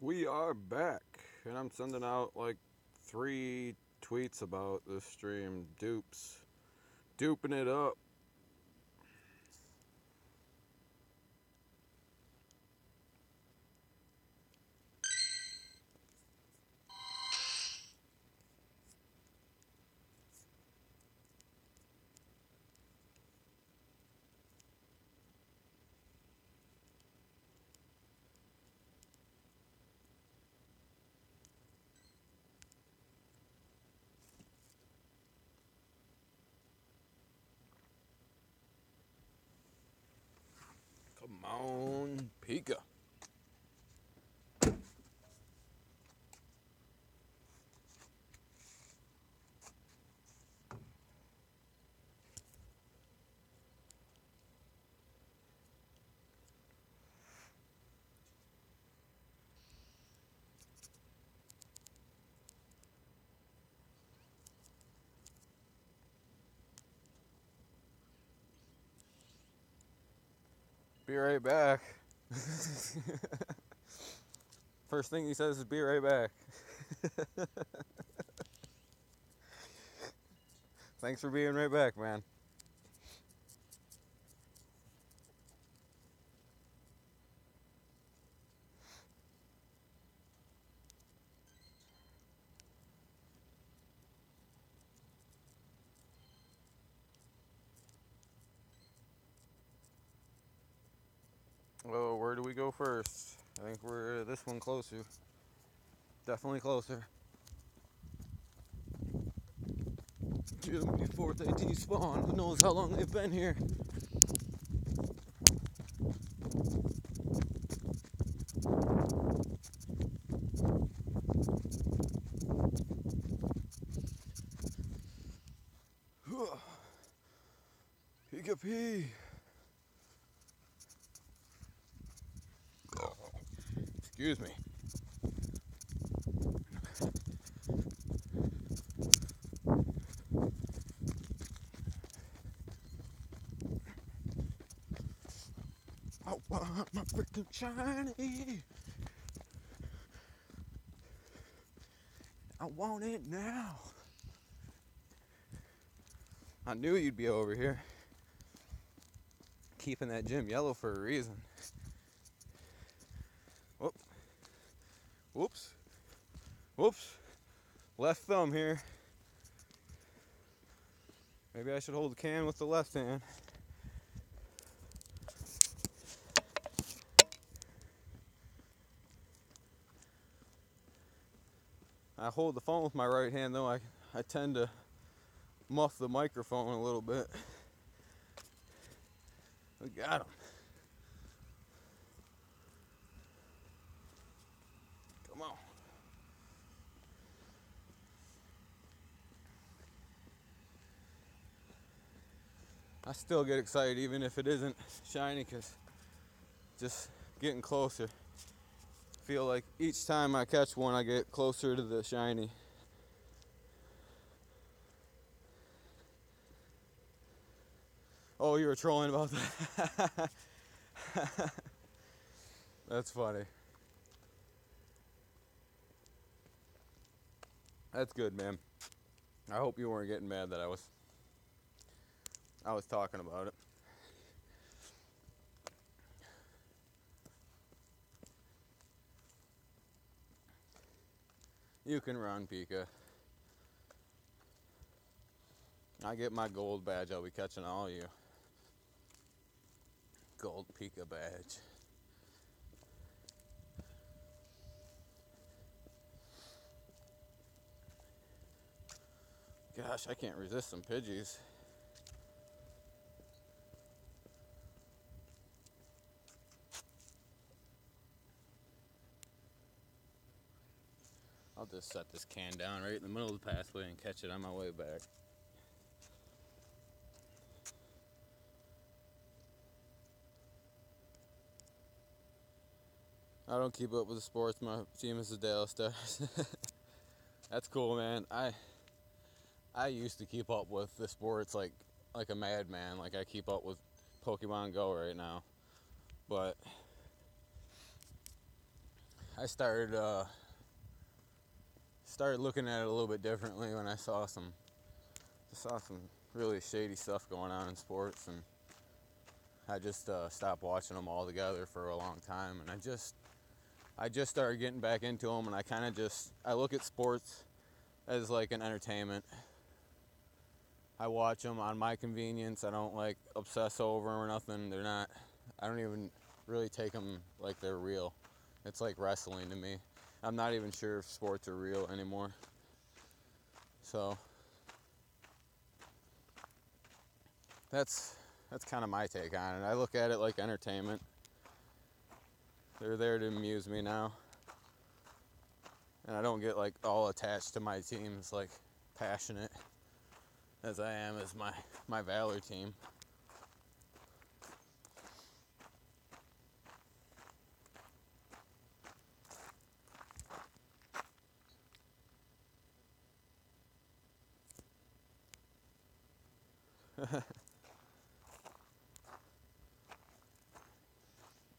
We are back, and I'm sending out like 3 tweets about this stream. Duping it up. Come on, Pika. Be right back. First thing he says is be right back. Thanks for being right back, man. Well, where do we go first? I think we're this one closer. Definitely closer. June before they despawn. Who knows how long they've been here? Pika P. Excuse me. I want my freaking shiny. I want it now. I knew you'd be over here. Keeping that gym yellow for a reason. Whoop. Whoops. Whoops. Left thumb here. Maybe I should hold the can with the left hand. I hold the phone with my right hand though. I tend to muff the microphone a little bit. We got him. Come on. I still get excited even if it isn't shiny because just getting closer. Feel like each time I catch one I get closer to the shiny. Oh, you were trolling about that? That's funny. That's good, man. I hope you weren't getting mad that I was talking about it. You can run, Pika. I get my gold badge, I'll be catching all of you. Gold Pika badge. Gosh, I can't resist some Pidgeys. I'll just set this can down right in the middle of the pathway and catch it on my way back. I don't keep up with the sports. My team is the Dallas Stars. That's cool, man. I used to keep up with the sports like a madman. Like I keep up with Pokémon GO right now. But I started looking at it a little bit differently when I saw some really shady stuff going on in sports, and I just stopped watching them altogether for a long time. And I just started getting back into them, and I look at sports as like an entertainment. I watch them on my convenience. I don't like obsess over them or nothing. I don't even really take them like they're real. It's like wrestling to me. I'm not even sure if sports are real anymore. So that's kind of my take on it. I look at it like entertainment. They're there to amuse me now. And I don't get like all attached to my teams, like passionate as I am as my Valor team.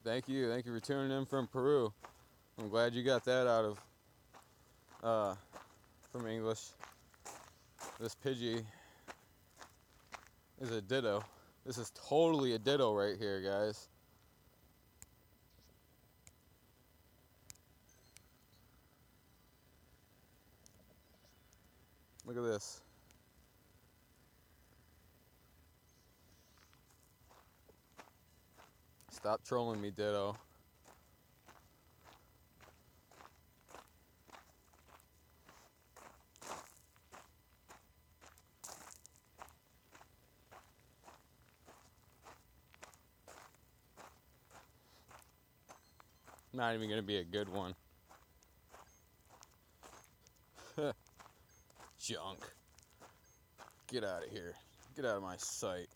Thank you for tuning in from Peru. I'm glad you got that out of from English. This Pidgey is a ditto. This is totally a ditto right here, guys. Look at this. Stop trolling me, ditto. Not even gonna be a good one. Junk. Get out of here. Get out of my sight.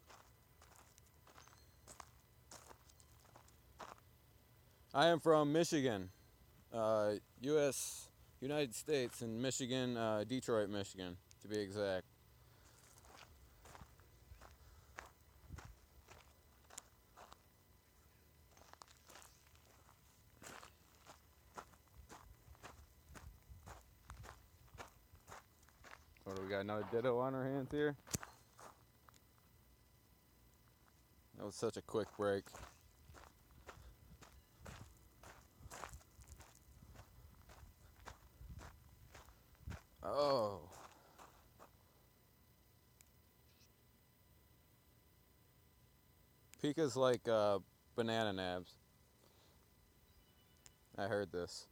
I am from Michigan, United States, in Michigan, Detroit, Michigan, to be exact. What do we got? Another ditto on our hands here? That was such a quick break. Oh. Pika's like banana nabs. I heard this.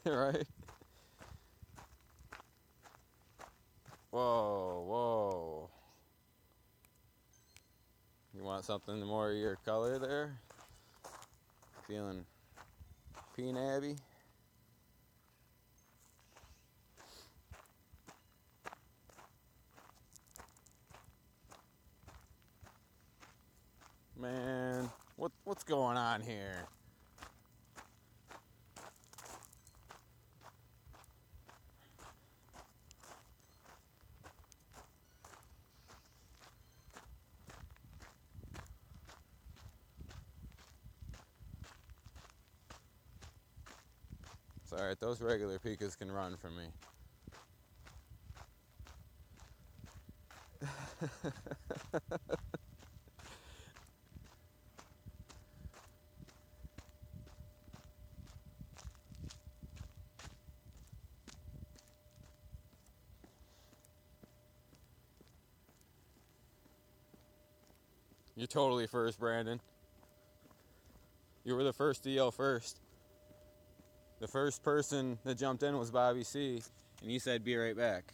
Right? Whoa. You want something more of your color there? Feeling pea-nabby? Man, what's going on here? It's alright, those regular Pikas can run from me. You're totally first, Brandon. You were the first to yell first. The first person that jumped in was Bobby C, and he said, "Be right back."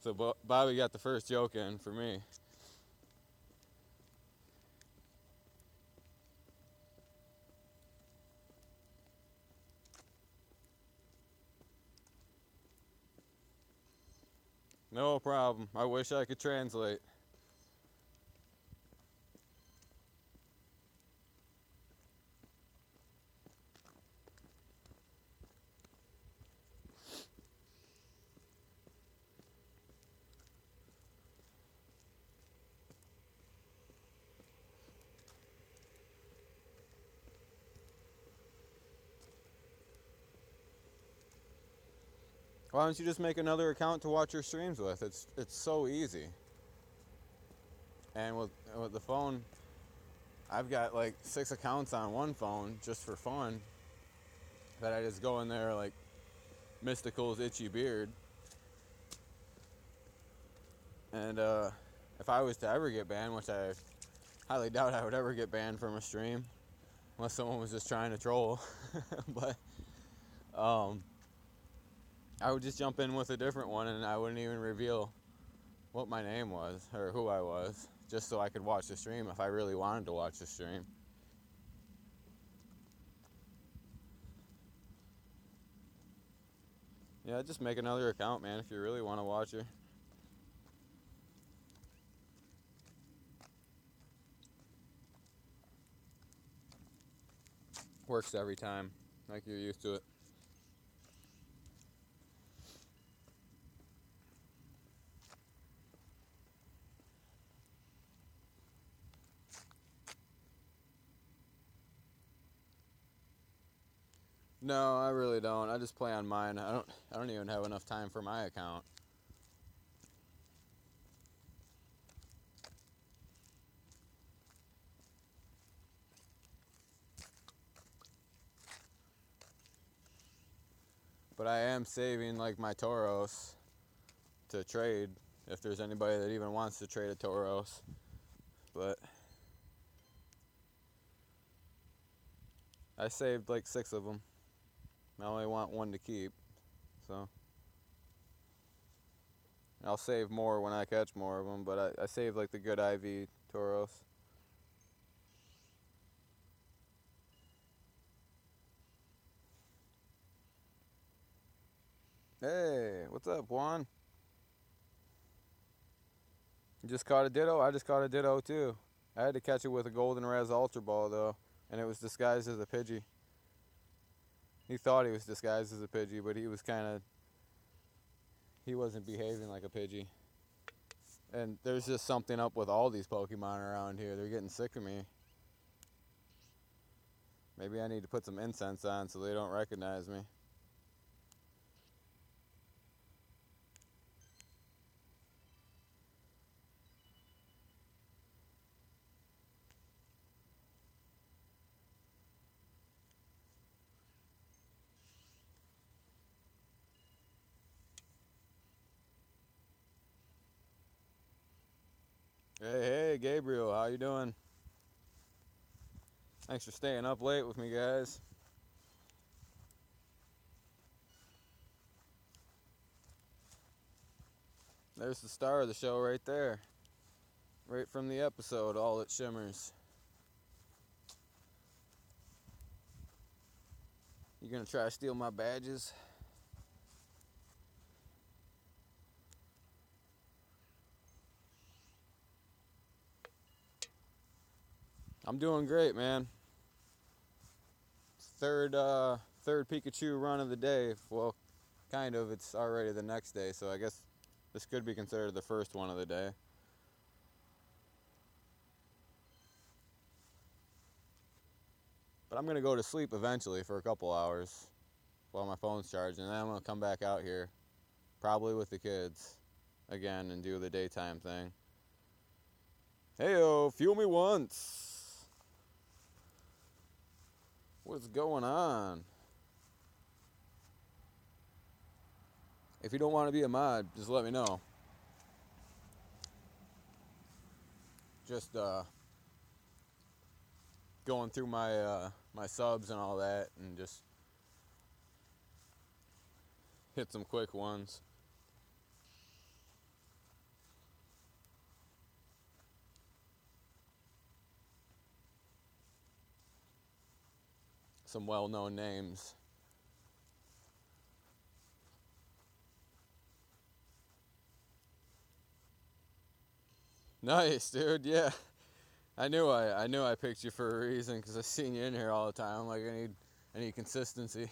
So Bobby got the first joke in for me. No problem. I wish I could translate. Why don't you just make another account to watch your streams with? It's so easy. And with the phone, I've got like 6 accounts on one phone just for fun. That I just go in there like Mystical's Itchy Beard. And if I was to ever get banned, which I highly doubt I would ever get banned from a stream, unless someone was just trying to troll. But I would just jump in with a different one and I wouldn't even reveal what my name was or who I was, just so I could watch the stream if I really wanted to watch the stream. Yeah, just make another account, man, if you really want to watch her. Works every time, like you're used to it. No, I really don't. I just play on mine. I don't even have enough time for my account. But I am saving like my Tauros to trade if there's anybody that even wants to trade a Tauros. But I saved like 6 of them. I only want 1 to keep, so I'll save more when I catch more of them. But I saved like the good IV Tauros. Hey, what's up, Juan? You just caught a Ditto? I just caught a Ditto too. I had to catch it with a Golden Res Ultra Ball though, and it was disguised as a Pidgey. He thought he was disguised as a Pidgey, but he wasn't behaving like a Pidgey. And there's just something up with all these Pokemon around here. They're getting sick of me. Maybe I need to put some incense on so they don't recognize me. Hey, Gabriel, how you doing? Thanks for staying up late with me, guys. There's the star of the show right there. Right from the episode, All That Shimmers. You gonna try to steal my badges? I'm doing great, man. Third Pikachu run of the day. Well, kind of. It's already the next day, so I guess this could be considered the first one of the day. But I'm gonna go to sleep eventually for a couple hours while my phone's charging, and then I'm gonna come back out here, probably with the kids again, and do the daytime thing. Heyo, fuel me once. What's going on? If you don't want to be a mod, just let me know. Just going through my subs and all that, and just hit some quick ones. Some well-known names. Nice, dude. Yeah, I knew I picked you for a reason because I seen you in here all the time. I'm like, I need consistency.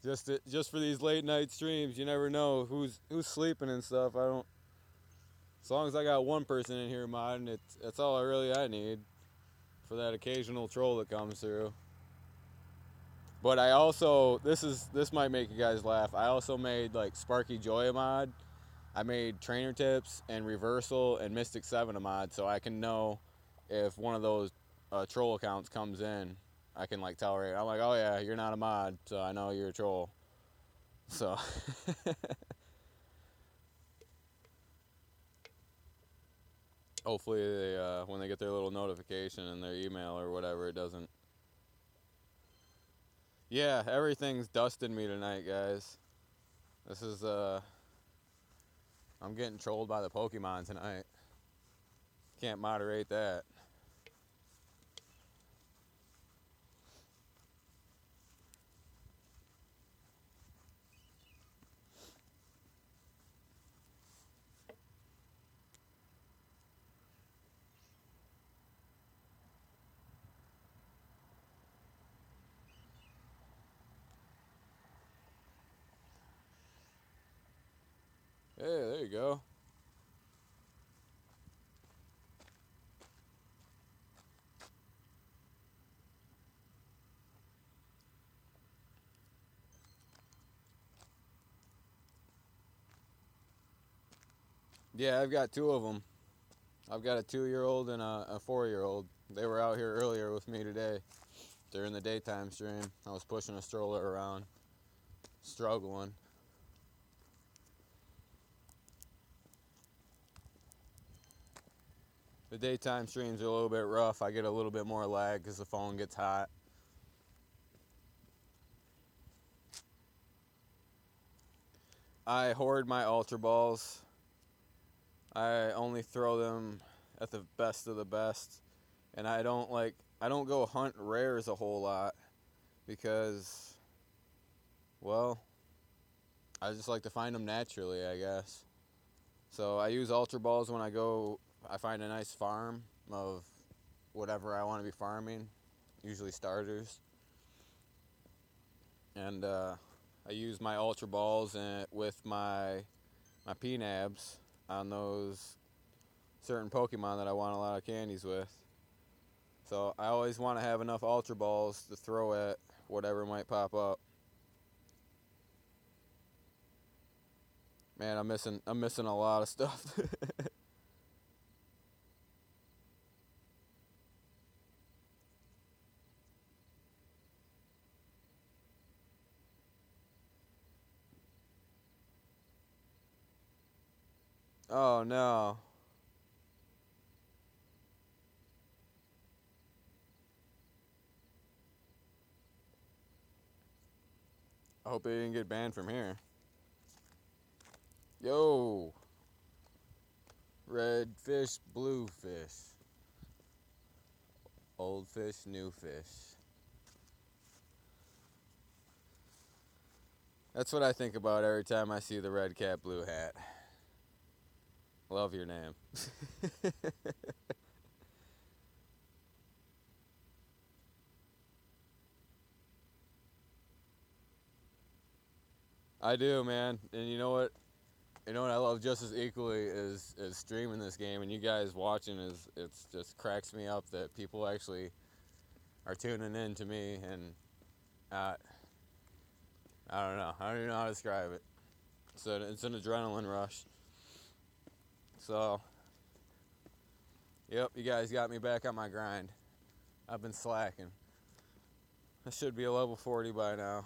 just for these late night streams, you never know who's sleeping and stuff. As long as I got one person in here modding, that's all I need for that occasional troll that comes through. But I also this might make you guys laugh. I also made like Sparky Joy a mod. I made Trainer Tips and Reversal and Mystic 7 a mod, so I can know if one of those troll accounts comes in. I can like tell right. I'm like, oh yeah, you're not a mod, so I know you're a troll. So hopefully they when they get their little notification in their email or whatever, it doesn't. Yeah, everything's dusting me tonight, guys. This is I'm getting trolled by the Pokemon tonight. Can't moderate that. Hey, there you go. Yeah, I've got two of them. I've got a 2-year-old and a 4-year-old. They were out here earlier with me today during the daytime stream. I was pushing a stroller around, struggling. The daytime streams are a little bit rough. I get a little bit more lag because the phone gets hot. I hoard my Ultra Balls. I only throw them at the best of the best. And I don't go hunt rares a whole lot because, well, I just like to find them naturally, I guess. So I use Ultra Balls when I find a nice farm of whatever I want to be farming, usually starters. And I use my Ultra Balls with my PNABs on those certain Pokemon that I want a lot of candies with. So I always want to have enough Ultra Balls to throw at whatever might pop up. Man, I'm missing a lot of stuff. Oh no. I hope it didn't get banned from here. Yo. Red fish, blue fish. Old fish, new fish. That's what I think about every time I see the red cat, blue hat. Love your name. I do, man. And you know what? You know what I love just as equally is streaming this game, and you guys watching it's just cracks me up that people actually are tuning in to me, and uh, I don't know. I don't even know how to describe it. So it's an adrenaline rush. So, yep, you guys got me back on my grind. I've been slacking. I should be a level 40 by now.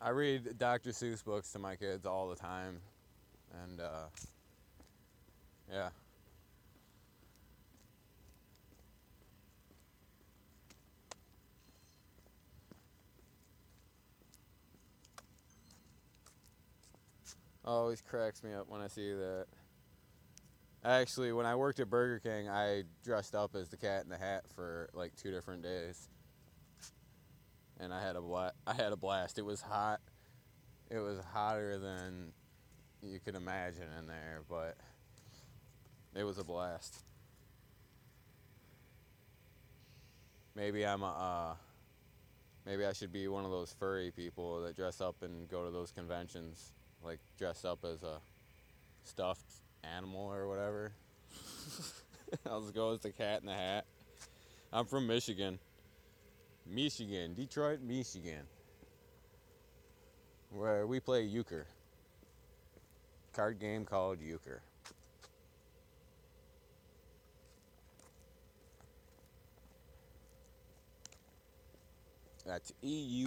I read Dr. Seuss books to my kids all the time, and yeah. Always cracks me up when I see that. Actually, when I worked at Burger King, I dressed up as the Cat in the Hat for like 2 different days, and I had a blast. It was hot. It was hotter than you could imagine in there, but it was a blast. Maybe I'm a maybe I should be one of those furry people that dress up and go to those conventions, like dress up as a stuffed animal or whatever. I'll just go as the Cat in the Hat. I'm from Michigan. Michigan, Detroit, Michigan, where we play euchre. Card game called euchre. That's Eurche.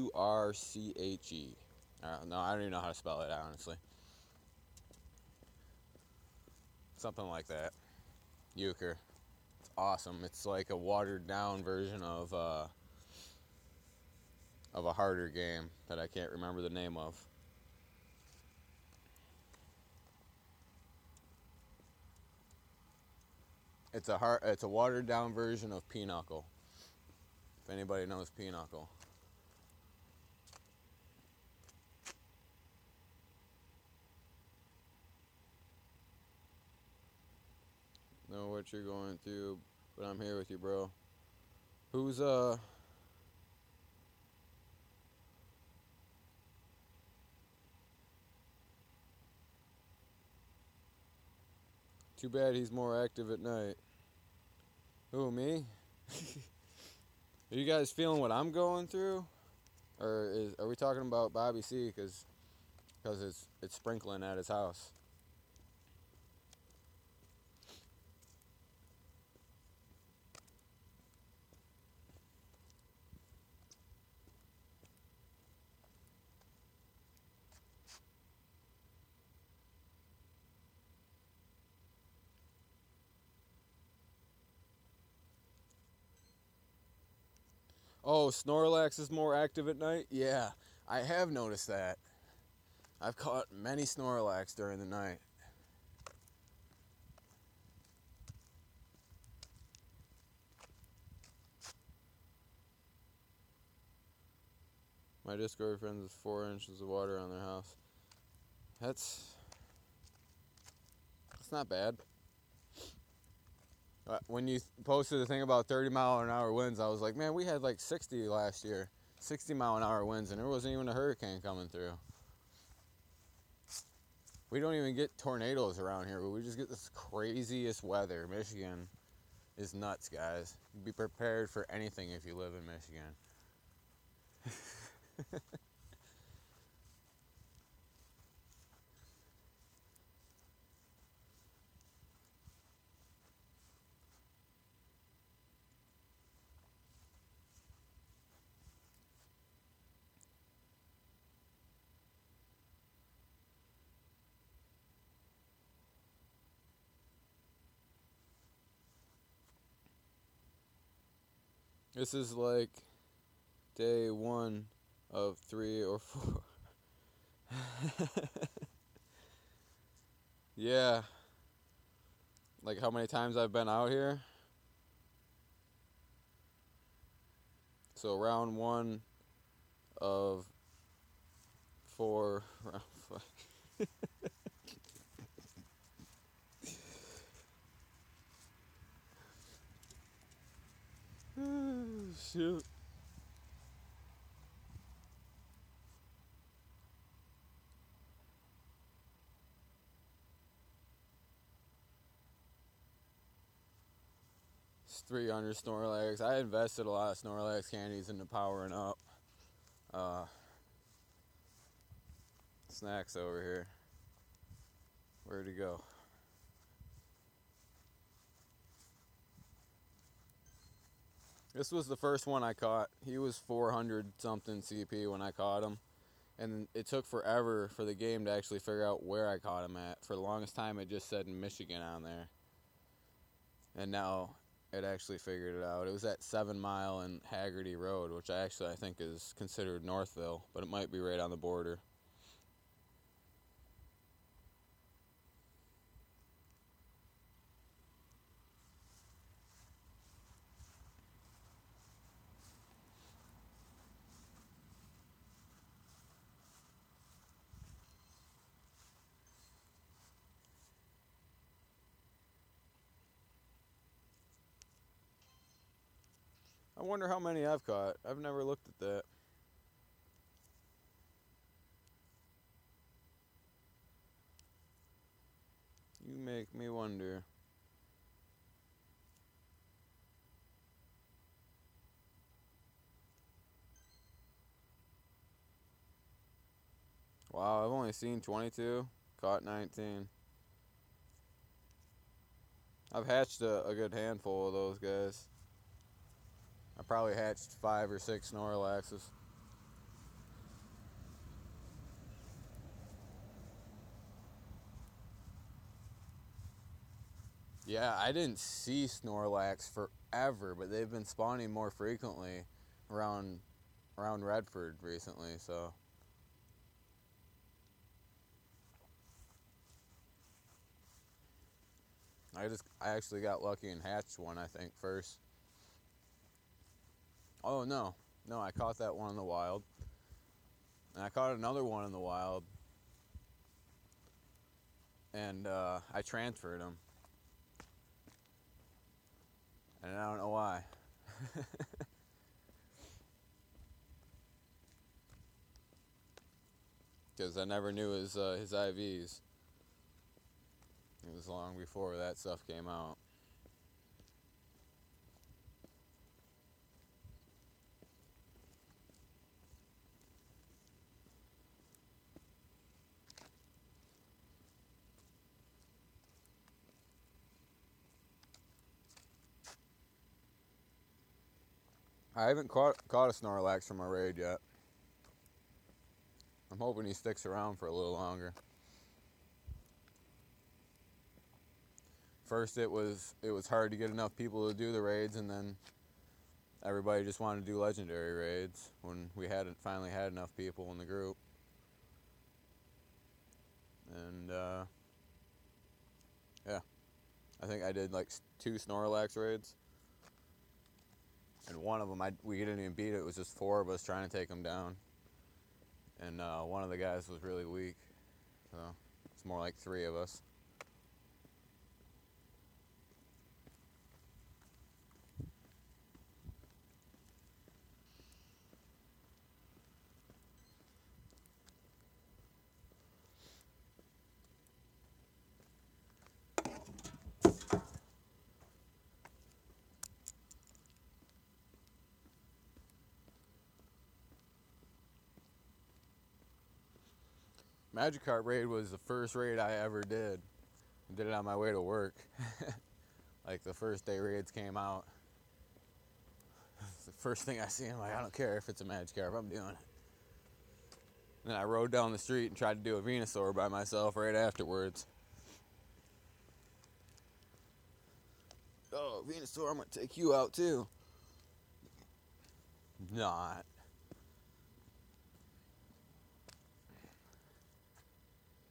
No, I don't even know how to spell it, honestly. Something like that. Euchre. It's awesome. It's like a watered down version of a harder game that I can't remember the name of. It's a watered down version of Pinochle. If anybody knows Pinochle. Know what you're going through, but I'm here with you, bro. Who's Too bad he's more active at night. Who, me? Are you guys feeling what I'm going through? Or are we talking about Bobby C? Because it's sprinkling at his house. Oh, Snorlax is more active at night? Yeah, I have noticed that. I've caught many Snorlax during the night. My Discord friends with 4 inches of water on their house. That's not bad. When you posted the thing about 30-mile-an-hour winds, I was like, man, we had like 60 last year. 60-mile-an-hour winds, and there wasn't even a hurricane coming through. We don't even get tornadoes around here, but we just get this craziest weather. Michigan is nuts, guys. Be prepared for anything if you live in Michigan. This is like day 1 of 3 or 4. Yeah. Like how many times I've been out here? So round 1 of 4. Shoot. It's 300 Snorlax. I invested a lot of Snorlax candies into powering up. Snacks over here. Where'd he go? This was the first one I caught. He was 400 something CP when I caught him. And it took forever for the game to actually figure out where I caught him at. For the longest time, it just said Michigan on there. And now it actually figured it out. It was at 7 Mile and Haggerty Road, which I think is considered Northville, but it might be right on the border. I wonder how many I've caught. I've never looked at that. You make me wonder. Wow, I've only seen 22, caught 19. I've hatched a good handful of those guys. I probably hatched 5 or 6 Snorlaxes. Yeah, I didn't see Snorlax forever, but they've been spawning more frequently around Redford recently, so. I actually got lucky and hatched one, I think, first. Oh no. No, I caught that one in the wild. And I caught another one in the wild. And I transferred them. And I don't know why. Because I never knew his IVs. It was long before that stuff came out. I haven't caught a Snorlax from a raid yet. I'm hoping he sticks around for a little longer. First it was hard to get enough people to do the raids, and then everybody just wanted to do legendary raids when we hadn't finally had enough people in the group. And yeah, I think I did like 2 Snorlax raids. And one of them, we didn't even beat it. It was just 4 of us trying to take him down. And one of the guys was really weak. So it's more like 3 of us. Magikarp raid was the first raid I ever did. I did it on my way to work. Like the first day raids came out. The first thing I see, I'm like, I don't care if it's a Magikarp, I'm doing it. And then I rode down the street and tried to do a Venusaur by myself right afterwards. Oh, Venusaur, I'm gonna take you out too. Not.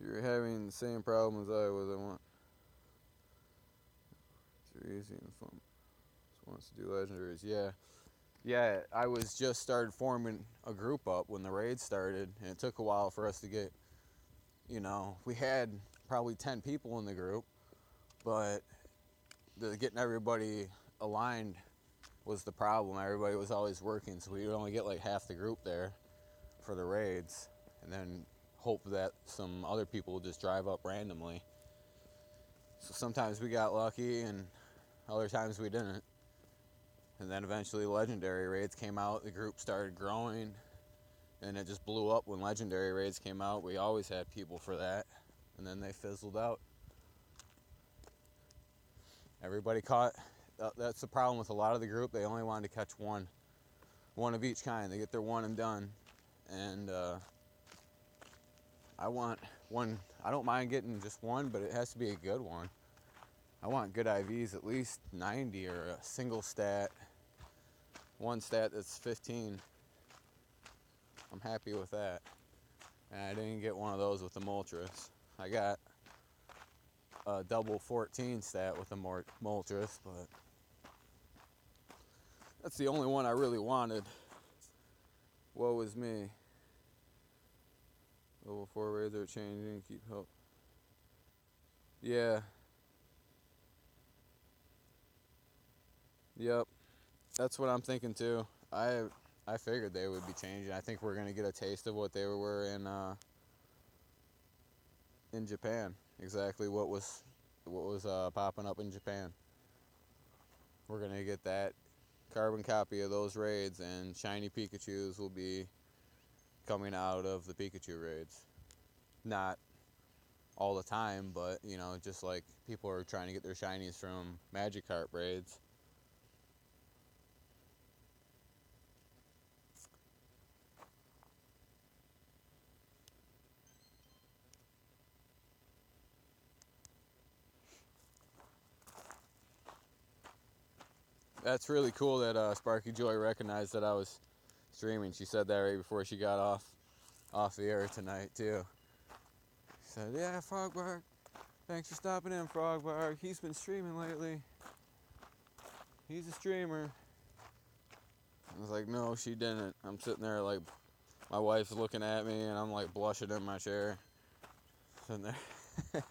You're having the same problem as I was. I want. Too easy and fun. Just wants to do legendaries. Yeah. Yeah, I was just started forming a group up when the raid started, and it took a while for us to get, we had probably 10 people in the group, but getting everybody aligned was the problem. Everybody was always working, so we would only get like half the group there for the raids, and then hope that some other people would just drive up randomly. So sometimes we got lucky, and other times we didn't. And then eventually legendary raids came out, the group started growing, and it just blew up when legendary raids came out. We always had people for that, and then they fizzled out. Everybody caught, that's the problem with a lot of the group, they only wanted to catch one of each kind. They get their one and done. And I want one, I don't mind getting just one, but it has to be a good one. I want good IVs, at least 90 or a single stat. One stat that's 15. I'm happy with that. And I didn't get one of those with the Moltres. I got a double 14 stat with the Moltres, but that's the only one I really wanted. Woe is me. Level 4 raids are changing, keep help. Yeah. Yep. That's what I'm thinking too. I figured they would be changing. I think we're gonna get a taste of what they were in Japan. Exactly what was popping up in Japan. We're gonna get that carbon copy of those raids, and shiny Pikachus will be coming out of the Pikachu raids. Not all the time, but just like people are trying to get their shinies from Magikarp raids. That's really cool that Sparky Joy recognized that I was streaming. She said that right before she got off the air tonight too. She said, "Yeah, Frogbark, thanks for stopping in, Frogbark. He's been streaming lately. He's a streamer." I was like, "No, she didn't." I'm sitting there like, my wife's looking at me, and I'm like blushing in my chair, sitting there.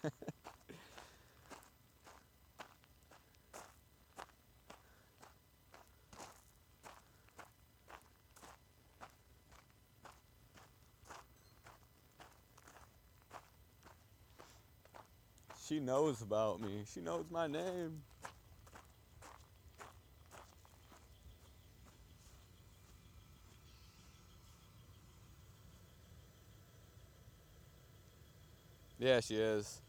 She knows about me. She knows my name. Yeah, she is.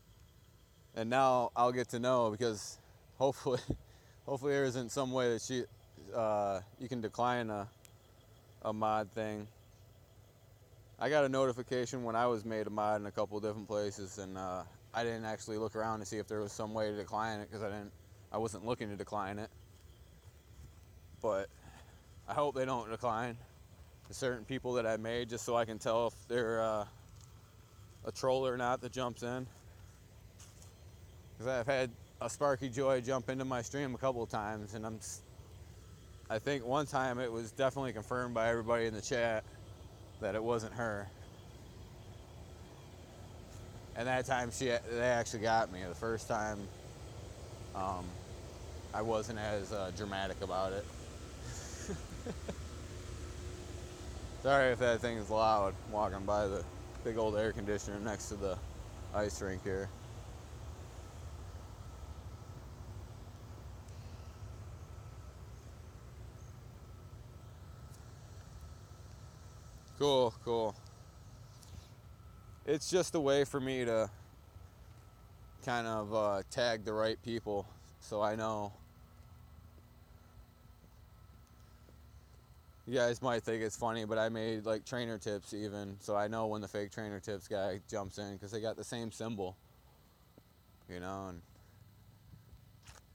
And now I'll get to know, because hopefully, hopefully there isn't some way that you can decline a mod thing. I got a notification when I was made a mod in a couple different places, and I didn't actually look around to see if there was some way to decline it, because I wasn't looking to decline it. But I hope they don't decline to certain people that I made, just so I can tell if they're a troll or not that jumps in. Because I've had a Sparky Joy jump into my stream a couple of times, and I think one time it was definitely confirmed by everybody in the chat that it wasn't her. And that time they actually got me. The first time, I wasn't as dramatic about it. Sorry if that thing is loud, walking by the big old air conditioner next to the ice rink here. Cool, cool. It's just a way for me to kind of tag the right people, so I know. You guys might think it's funny, but I made like trainer tips even, so I know when the fake trainer tips guy jumps in, because they got the same symbol, and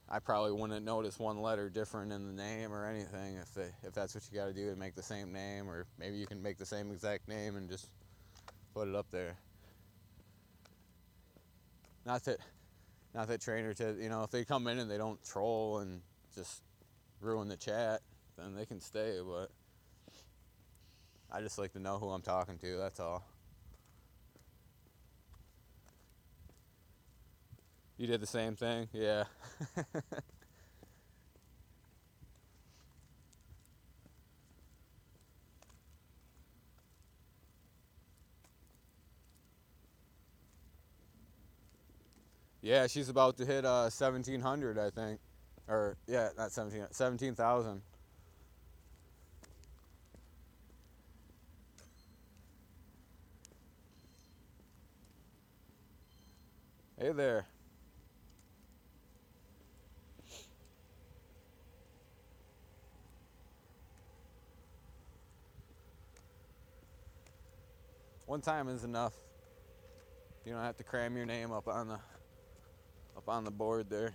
I probably wouldn't notice one letter different in the name or anything if that's what you got to do to make the same name, or maybe you can make the same exact name and just put it up there. Not that trainer tips, if they come in and they don't troll and just ruin the chat, then they can stay, but I just like to know who I'm talking to, that's all. You did the same thing? Yeah. Yeah, she's about to hit 1,700, I think. Or, yeah, not 17,000. Hey there. One time is enough. You don't have to cram your name up on the board there.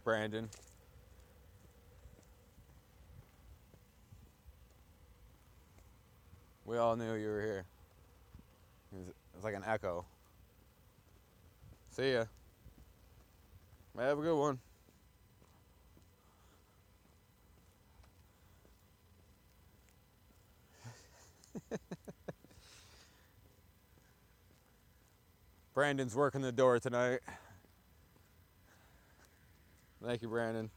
Brandon. We all knew you were here. It was like an echo. See ya. Have a good one. Brandon's working the door tonight. Thank you, Brandon.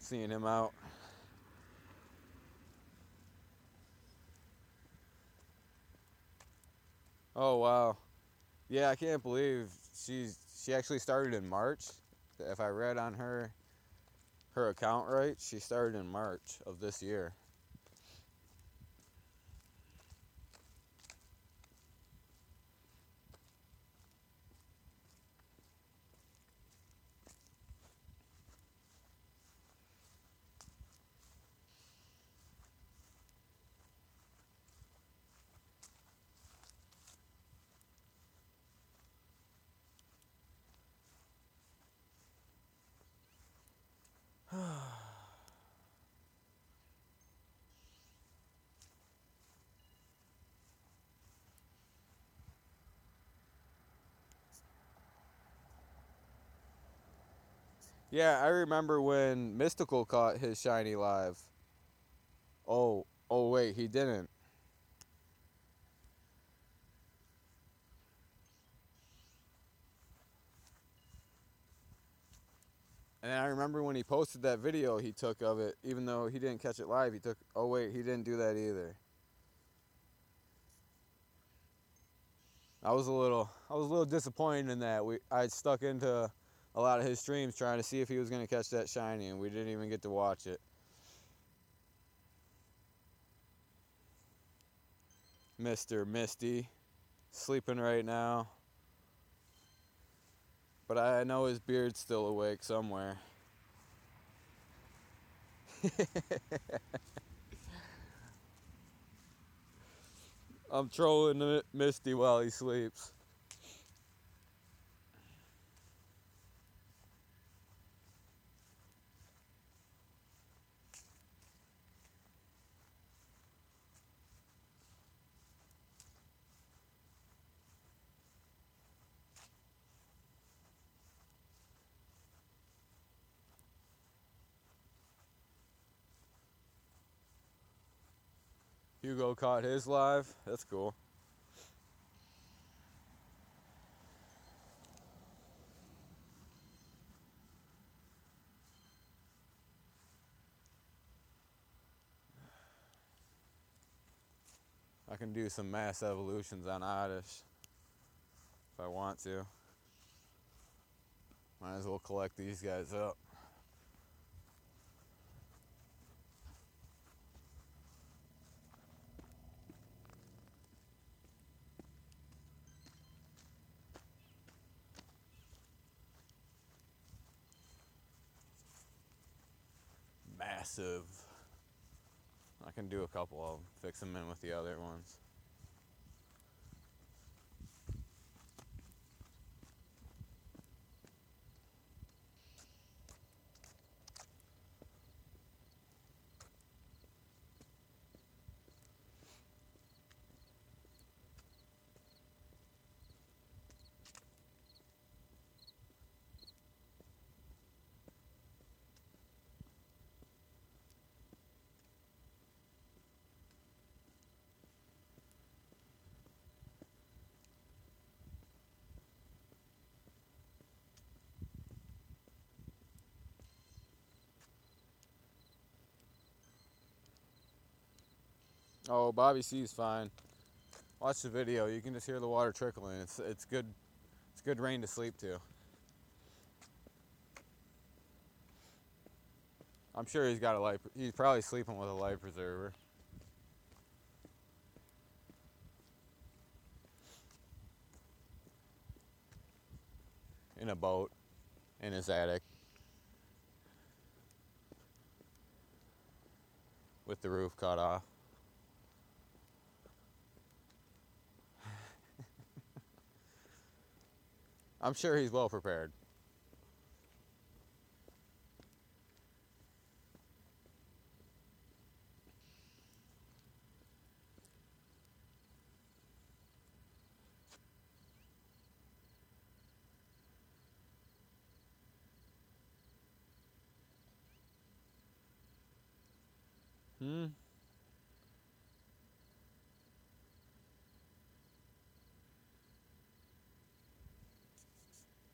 seeing him out. Oh wow. Yeah, I can't believe she actually started in March. If I read on her account right, she started in March of this year. Yeah, I remember when Mystical caught his shiny live. Oh wait, he didn't. And I remember when he posted that video he took of it, even though he didn't catch it live, he took. Oh wait, he didn't do that either. I was a little disappointed in that. I stuck into a lot of his streams trying to see if he was gonna catch that shiny, and we didn't even get to watch it. Mr. Misty, sleeping right now, but I know his beard's still awake somewhere. I'm trolling Misty while he sleeps. Hugo caught his live. That's cool. I can do some mass evolutions on Oddish if I want to. Might as well collect these guys up. Massive. I can do a couple of them, fix them in with the other ones. Oh, Bobby C's fine. Watch the video. You can just hear the water trickling. It's good. It's good rain to sleep to. I'm sure he's got a life. He's probably sleeping with a life preserver in a boat in his attic with the roof cut off. I'm sure he's well prepared. Hmm.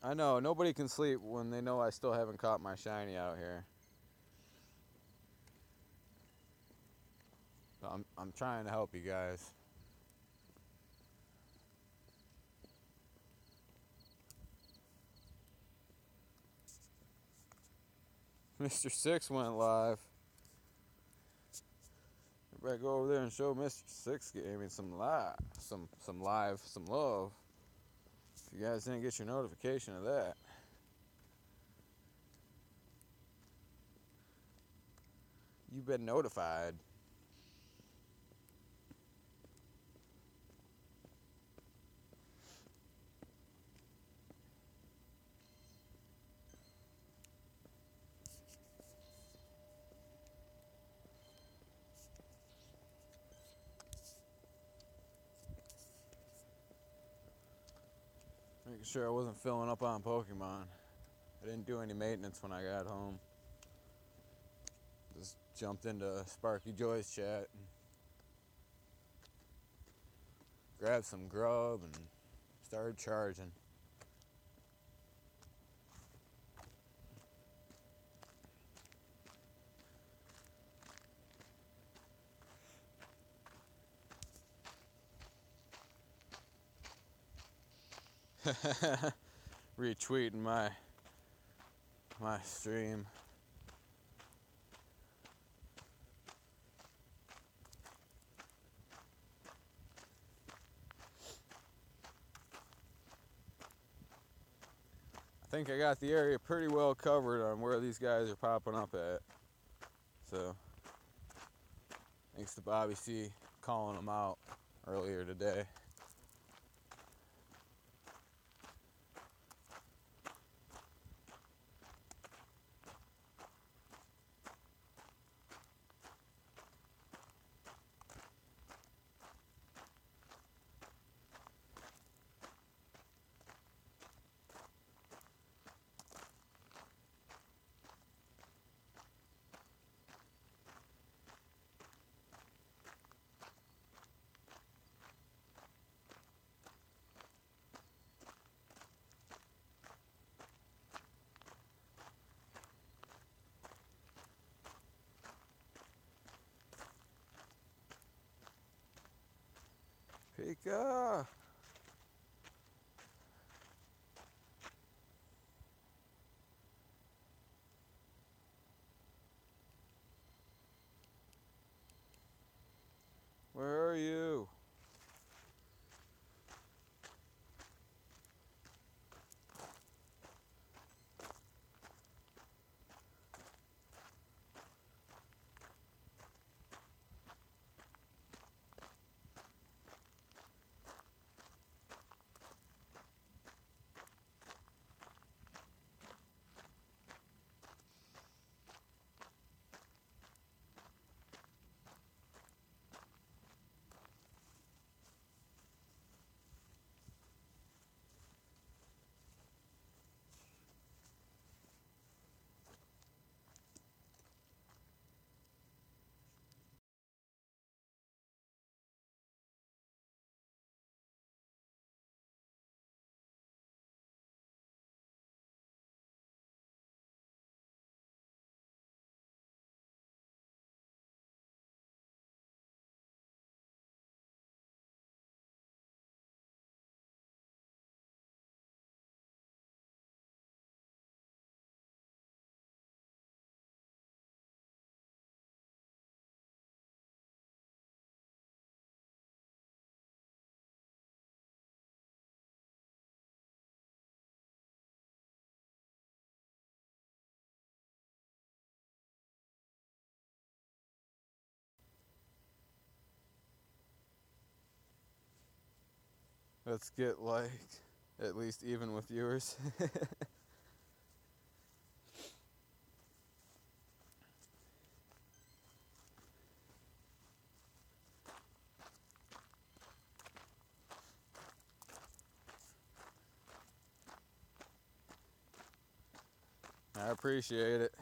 I know nobody can sleep when they know I still haven't caught my shiny out here. I'm trying to help you guys. Mr. Six went live. Everybody go over there and show Mr. Six Gaming some live, some love. If you guys didn't get your notification of that, you've been notified. Making sure I wasn't filling up on Pokemon. I didn't do any maintenance when I got home. Just jumped into Sparky Joy's chat and grabbed some grub and started charging. Retweeting my stream. I think I got the area pretty well covered on where these guys are popping up at. So, thanks to Bobby C calling them out earlier today. Pika! Where are you? Let's get like at least even with viewers. I appreciate it.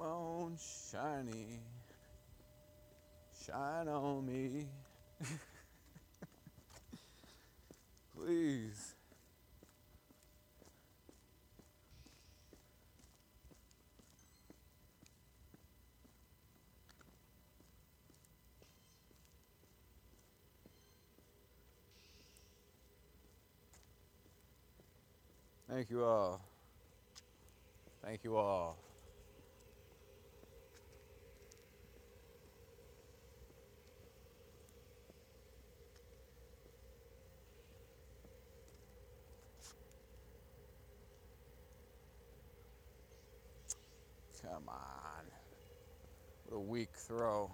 on, shiny, shine on me. Please. Thank you all. Thank you all. Come on. What a weak throw.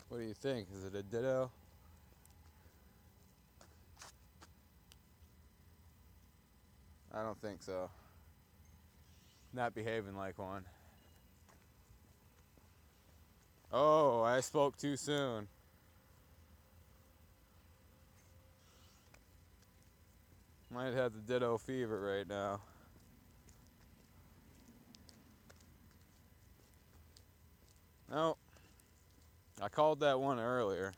What do you think? Is it a ditto? I don't think so. Not behaving like one. Oh, I spoke too soon. Might have the ditto fever right now. Nope. I called that one earlier.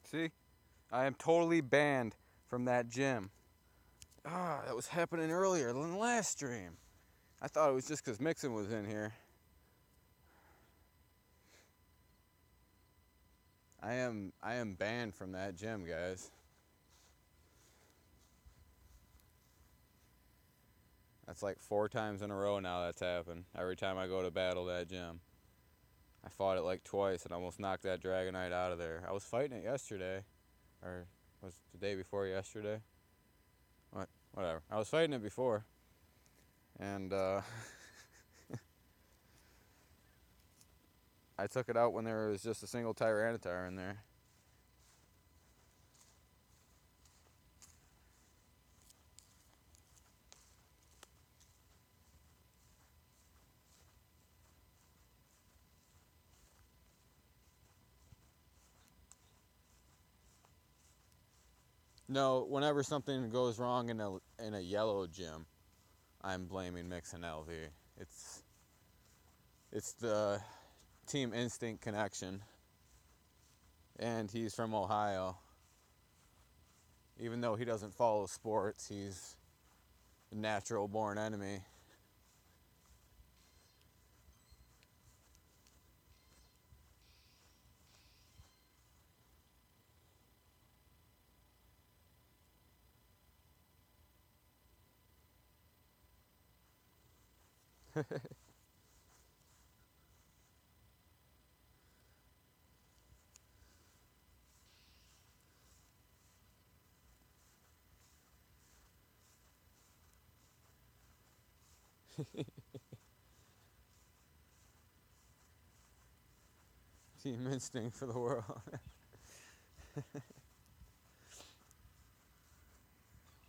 See? I am totally banned from that gym. Ah, that was happening earlier than the last stream. I thought it was just because Mixon was in here. I am banned from that gym, guys. That's like 4 times in a row now that's happened. Every time I go to battle that gym. I fought it like twice and almost knocked that Dragonite out of there. I was fighting it yesterday. Or was it the day before yesterday? What? Whatever. I was fighting it before. And I took it out when there was just a single Tyranitar in there. No, whenever something goes wrong in a yellow gym, I'm blaming Mixon LV. It's the Team Instinct connection. And he's from Ohio. Even though he doesn't follow sports, he's a natural born enemy. Team Instinct for the world.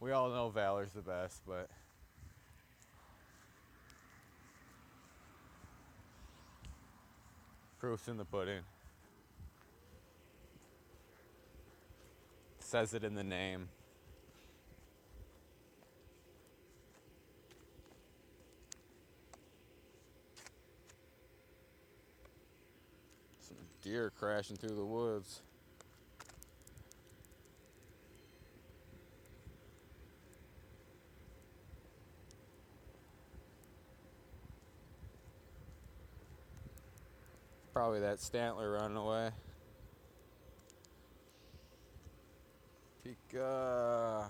We all know Valor's the best, but proof's in the pudding. Says it in the name. Some deer crashing through the woods. Probably that Stantler running away. Pika.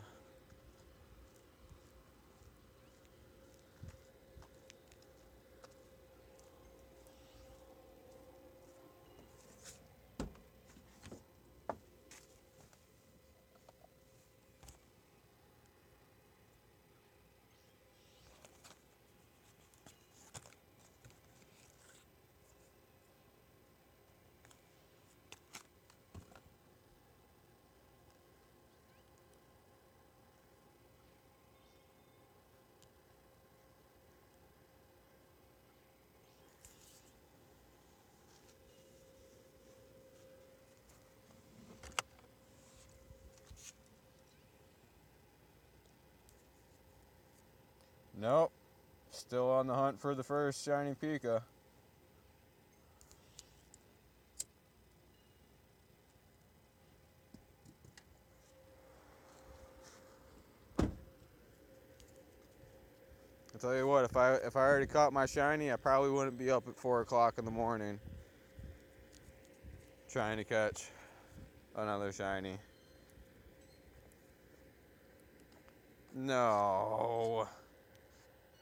Nope. Still on the hunt for the first shiny Pika. I tell you what, if I already caught my shiny, I probably wouldn't be up at 4 o'clock in the morning trying to catch another shiny. No.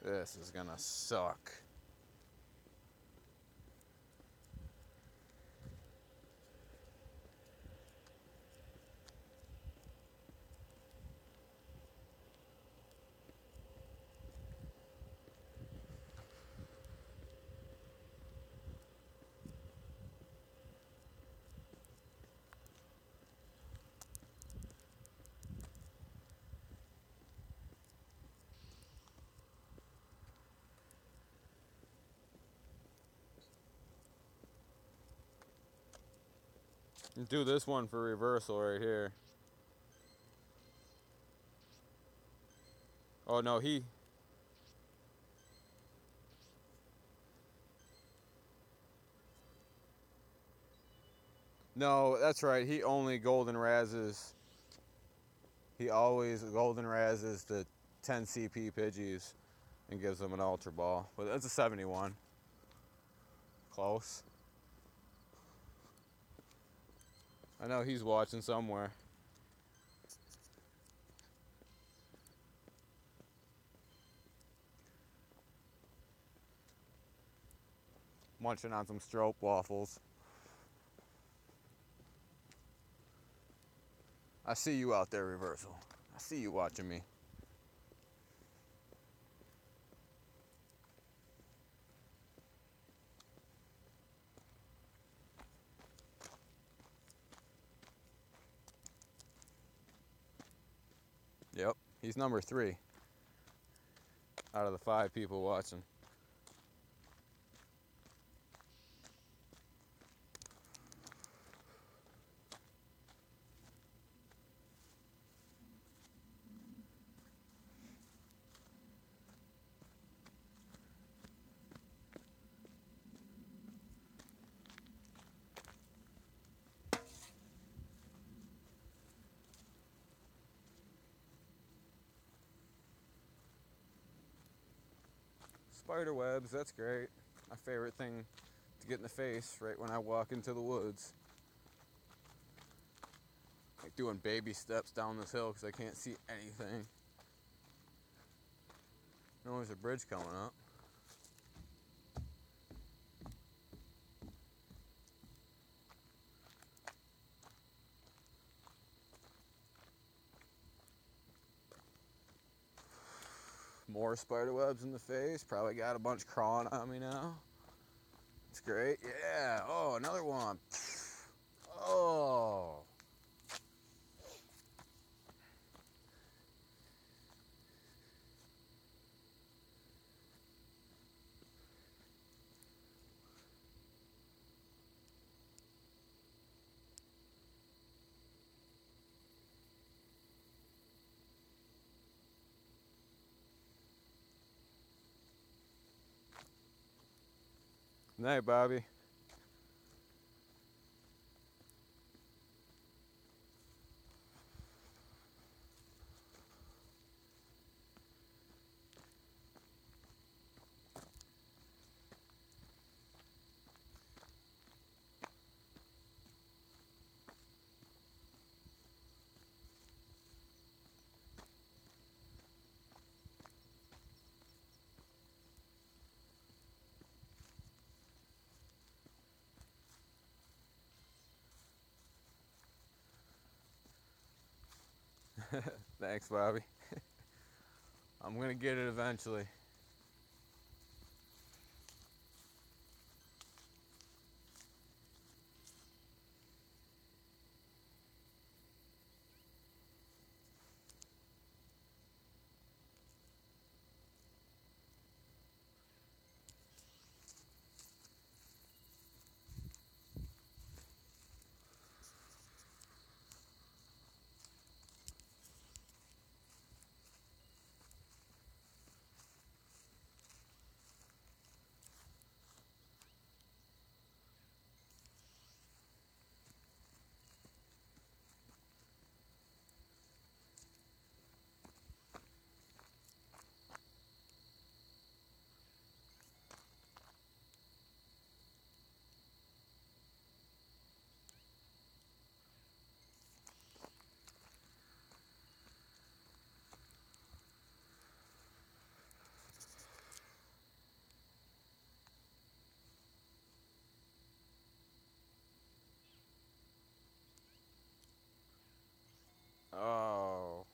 This is gonna suck. Do this one for reversal right here. Oh no, no, that's right. He only golden razzes. He always golden razzes the 10 CP Pidgeys and gives them an Ultra Ball. But that's a 71. Close. I know he's watching somewhere. Munching on some stroop waffles. I see you out there, Reversal. I see you watching me. Yep, he's number 3 out of the 5 people watching. Spider webs, that's great. My favorite thing to get in the face right when I walk into the woods. Like doing baby steps down this hill because I can't see anything. Oh, there's a bridge coming up. More spider webs in the face. Probably got a bunch crawling on me now. It's great. Yeah. Oh, another one. Oh. Night, Bobby. Thanks, Bobby. I'm gonna get it eventually. Oh.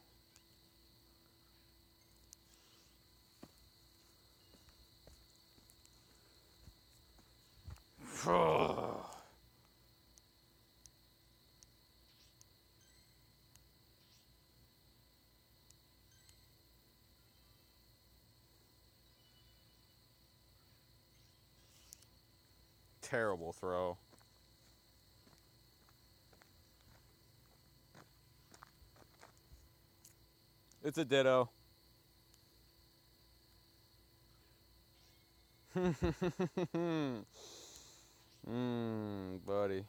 Terrible throw. It's a ditto. Buddy.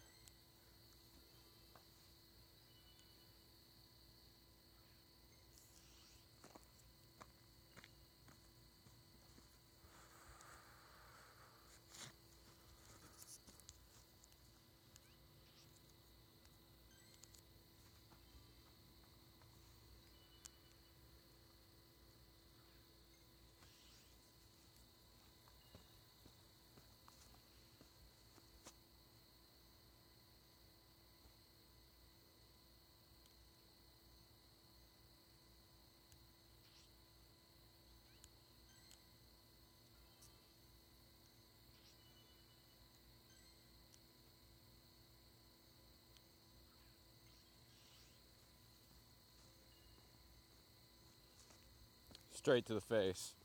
Straight to the face.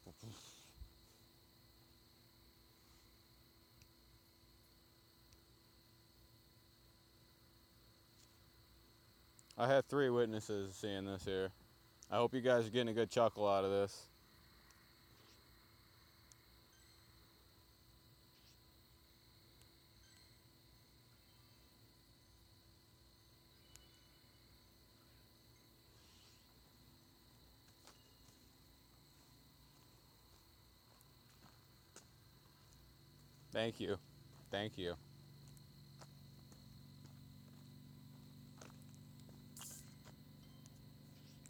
I had 3 witnesses seeing this here. I hope you guys are getting a good chuckle out of this. Thank you. Thank you.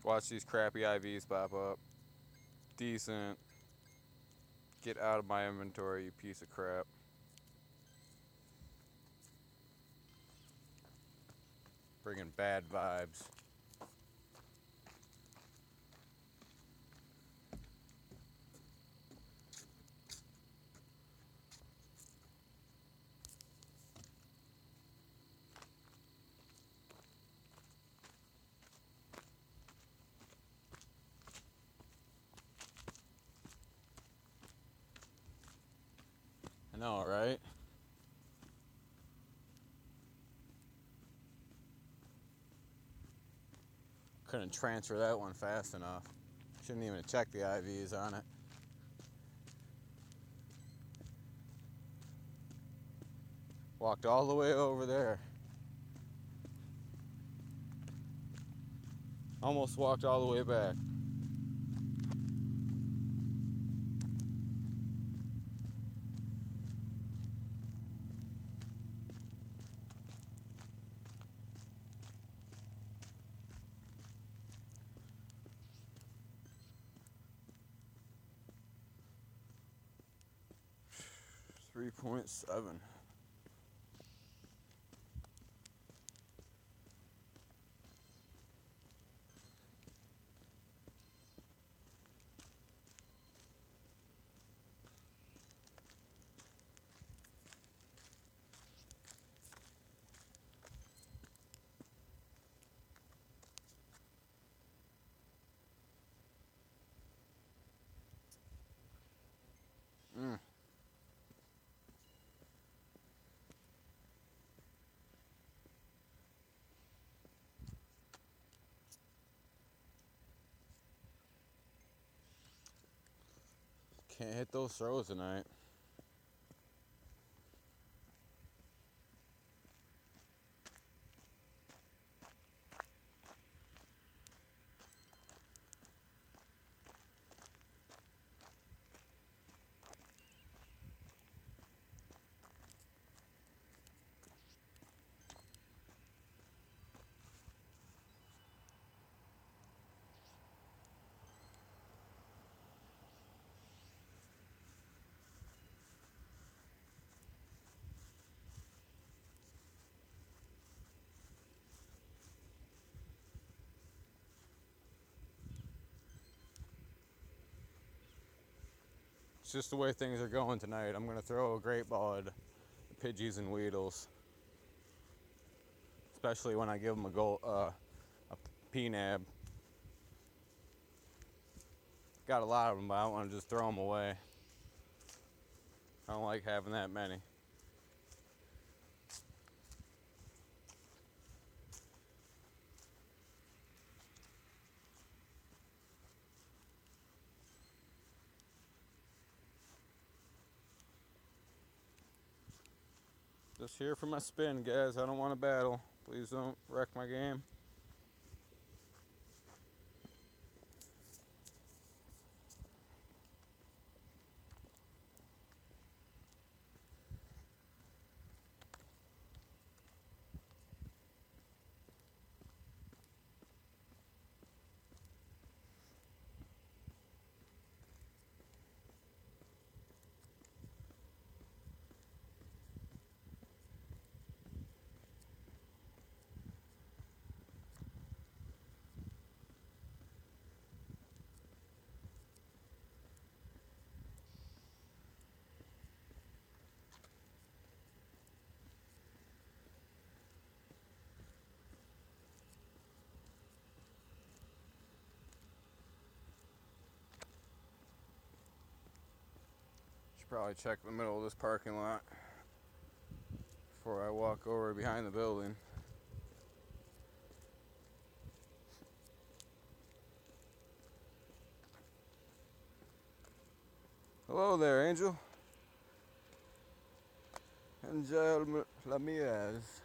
Watch these crappy IVs pop up. Decent. Get out of my inventory, you piece of crap. Bringing bad vibes. I know, right? Couldn't transfer that one fast enough. Shouldn't even check the IVs on it. Walked all the way over there. Almost walked all the way back. .7. Can't hit those throws tonight. It's just the way things are going tonight. I'm going to throw a great ball at Pidgeys and Weedles. Especially when I give them a PNAB. Got a lot of them, but I don't want to just throw them away. I don't like having that many. Just here for my spin, guys. I don't want to battle. Please don't wreck my game. Should probably check the middle of this parking lot before I walk over behind the building. Hello there, Angel. Angel Ramirez.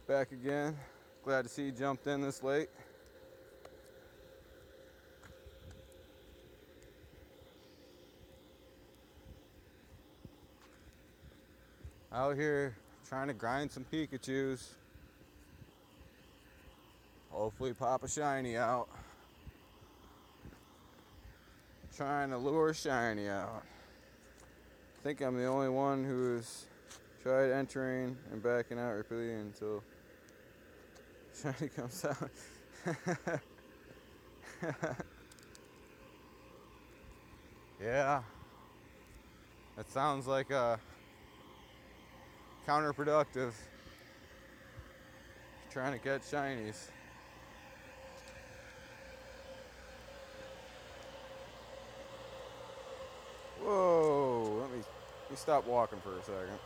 Back again. Glad to see you jumped in this late. Out here trying to grind some Pikachus. Hopefully pop a shiny out. Trying to lure a shiny out. I think I'm the only one who's tried entering and backing out repeatedly until shiny comes out. Yeah. That sounds like counterproductive. Trying to catch shinies. Whoa, let me stop walking for a second.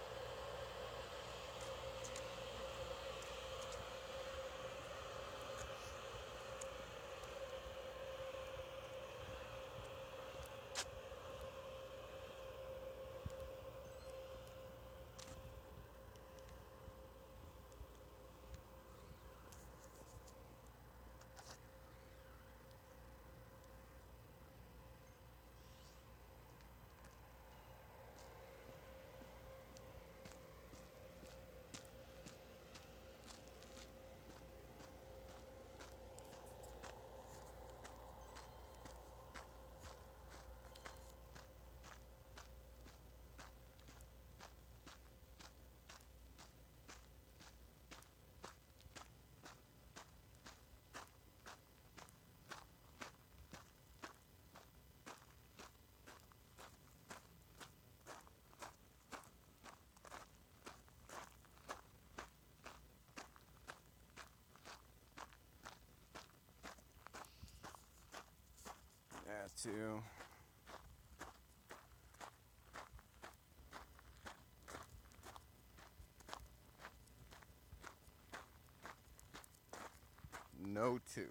That too. No two.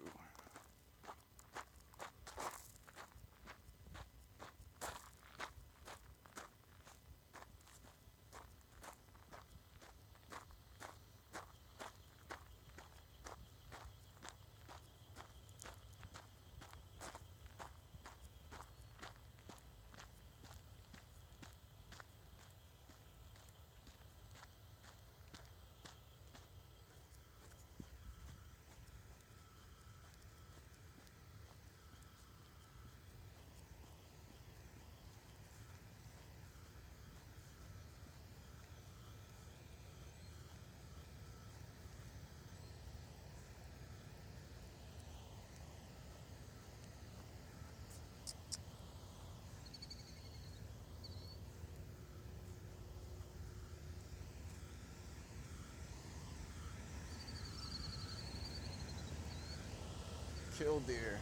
deer.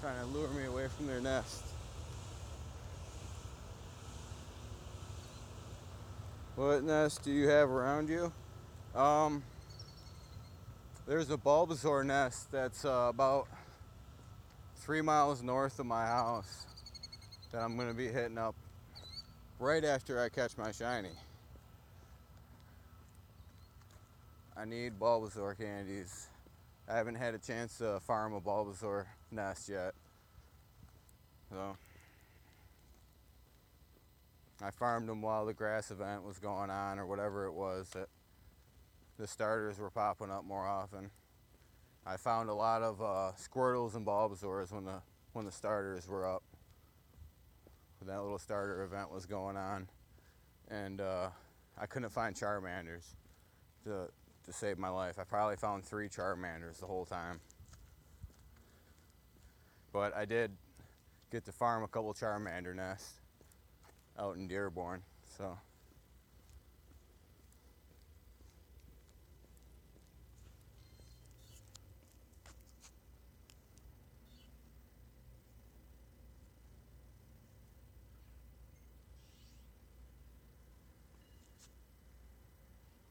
Trying to lure me away from their nest. What nest do you have around you? There's a Bulbasaur nest that's about 3 miles north of my house that I'm going to be hitting up right after I catch my shiny. I need Bulbasaur candies. I haven't had a chance to farm a Bulbasaur nest yet. So I farmed them while the grass event was going on, or whatever it was, that the starters were popping up more often. I found a lot of Squirtles and Bulbasaurs when the starters were up. When that little starter event was going on, and I couldn't find Charmanders to save my life. I probably found 3 Charmanders the whole time, but I did get to farm a couple Charmander nests out in Dearborn. So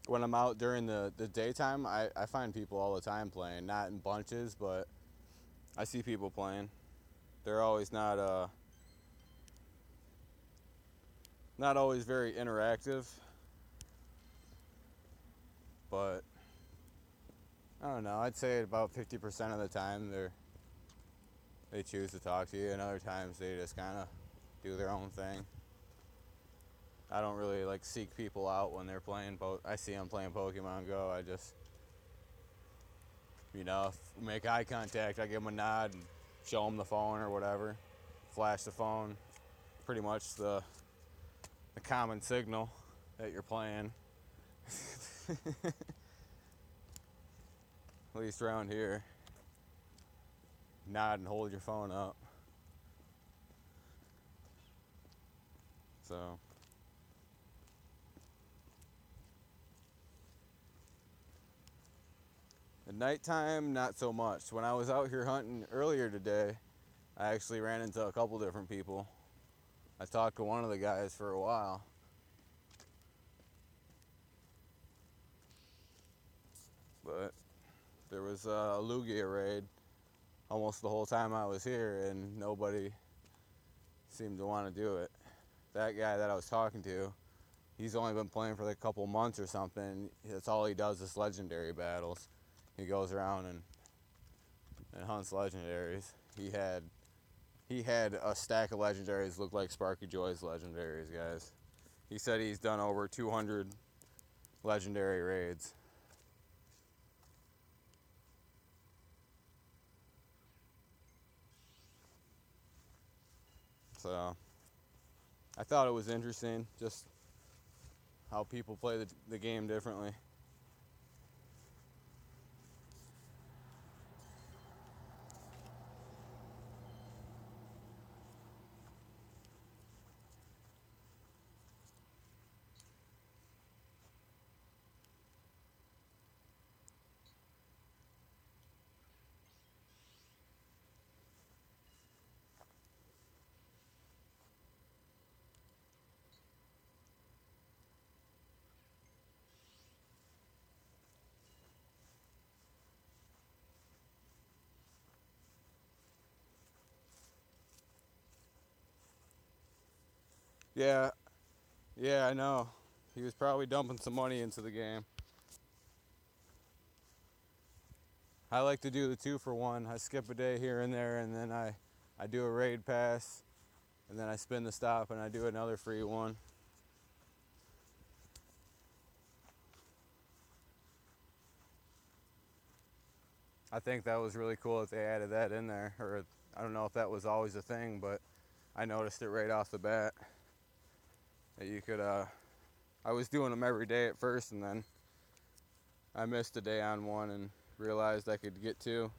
when I'm out during the daytime, I find people all the time playing, not in bunches, but I see people playing. They're always not always very interactive, but I don't know, I'd say about 50% of the time they choose to talk to you, and other times they just kind of do their own thing. I don't really like seek people out when they're playing. I see them playing Pokemon GO. I just, make eye contact. I give them a nod and show them the phone or whatever. Flash the phone. Pretty much the common signal that you're playing. At least around here. Nod and hold your phone up. So at nighttime, not so much. When I was out here hunting earlier today, I actually ran into a couple different people. I talked to one of the guys for a while. But there was a Lugia raid almost the whole time I was here, and nobody seemed to want to do it. That guy that I was talking to, he's only been playing for like a couple months or something. That's all he does is legendary battles. He goes around and hunts legendaries. He had a stack of legendaries look like Sparky Joy's legendaries, guys. He said he's done over 200 legendary raids. So I thought it was interesting, just how people play the game differently. Yeah, I know. He was probably dumping some money into the game. I like to do the 2-for-1. I skip a day here and there, and then I do a raid pass, and then I spin the stop and I do another free one. I think that was really cool that they added that in there, or I don't know if that was always a thing, but I noticed it right off the bat that you could I was doing them every day at first, and then I missed a day on one and realized I could get 2.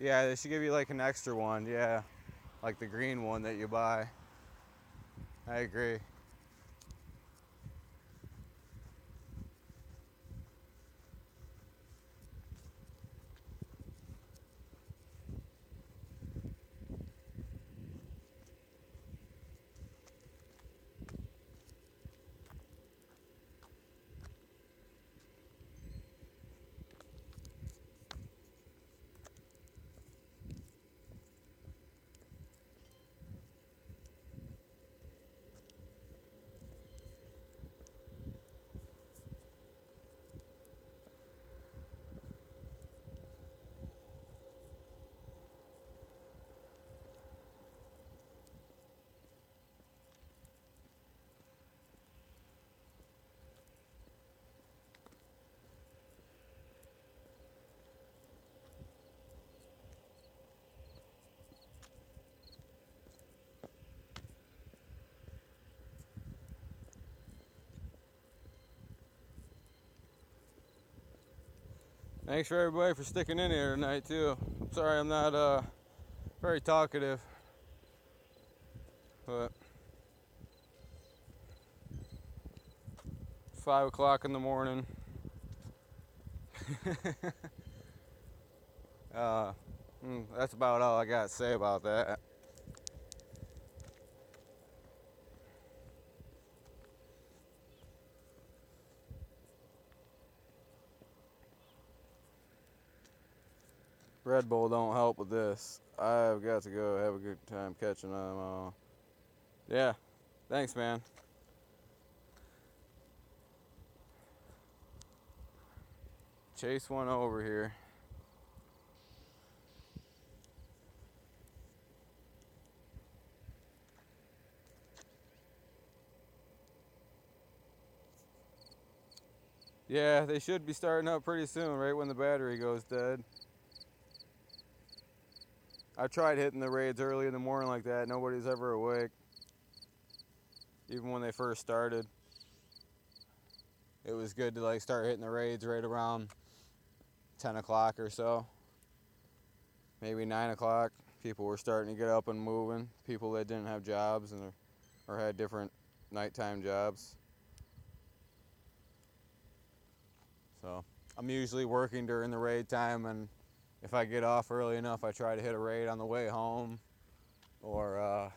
Yeah, they should give you like an extra one. Yeah, like the green one that you buy. I agree. Thanks for everybody for sticking in here tonight too. I'm sorry I'm not very talkative, but 5 o'clock in the morning. That's about all I got to say about that. Red Bull don't help with this. I've got to go have a good time catching them all. Yeah, thanks, man. Chase one over here. Yeah, they should be starting up pretty soon, right when the battery goes dead. I tried hitting the raids early in the morning like that. Nobody's ever awake. Even when they first started. It was good to like start hitting the raids right around 10 o'clock or so. Maybe 9 o'clock. People were starting to get up and moving. People that didn't have jobs or had different nighttime jobs. So I'm usually working during the raid time, and if I get off early enough, I try to hit a raid on the way home, or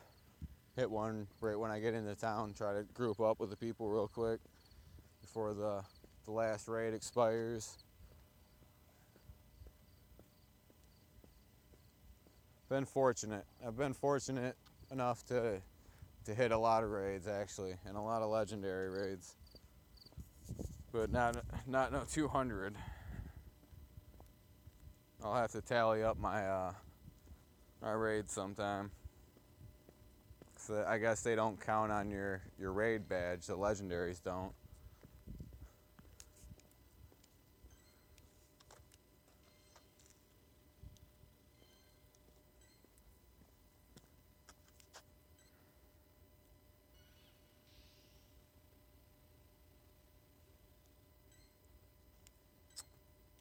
hit one right when I get into town. Try to group up with the people real quick before the last raid expires. Been fortunate. I've been fortunate enough to hit a lot of raids actually, and a lot of legendary raids, but not no 200. I'll have to tally up my raids sometime. So I guess they don't count on your raid badge. The legendaries don't.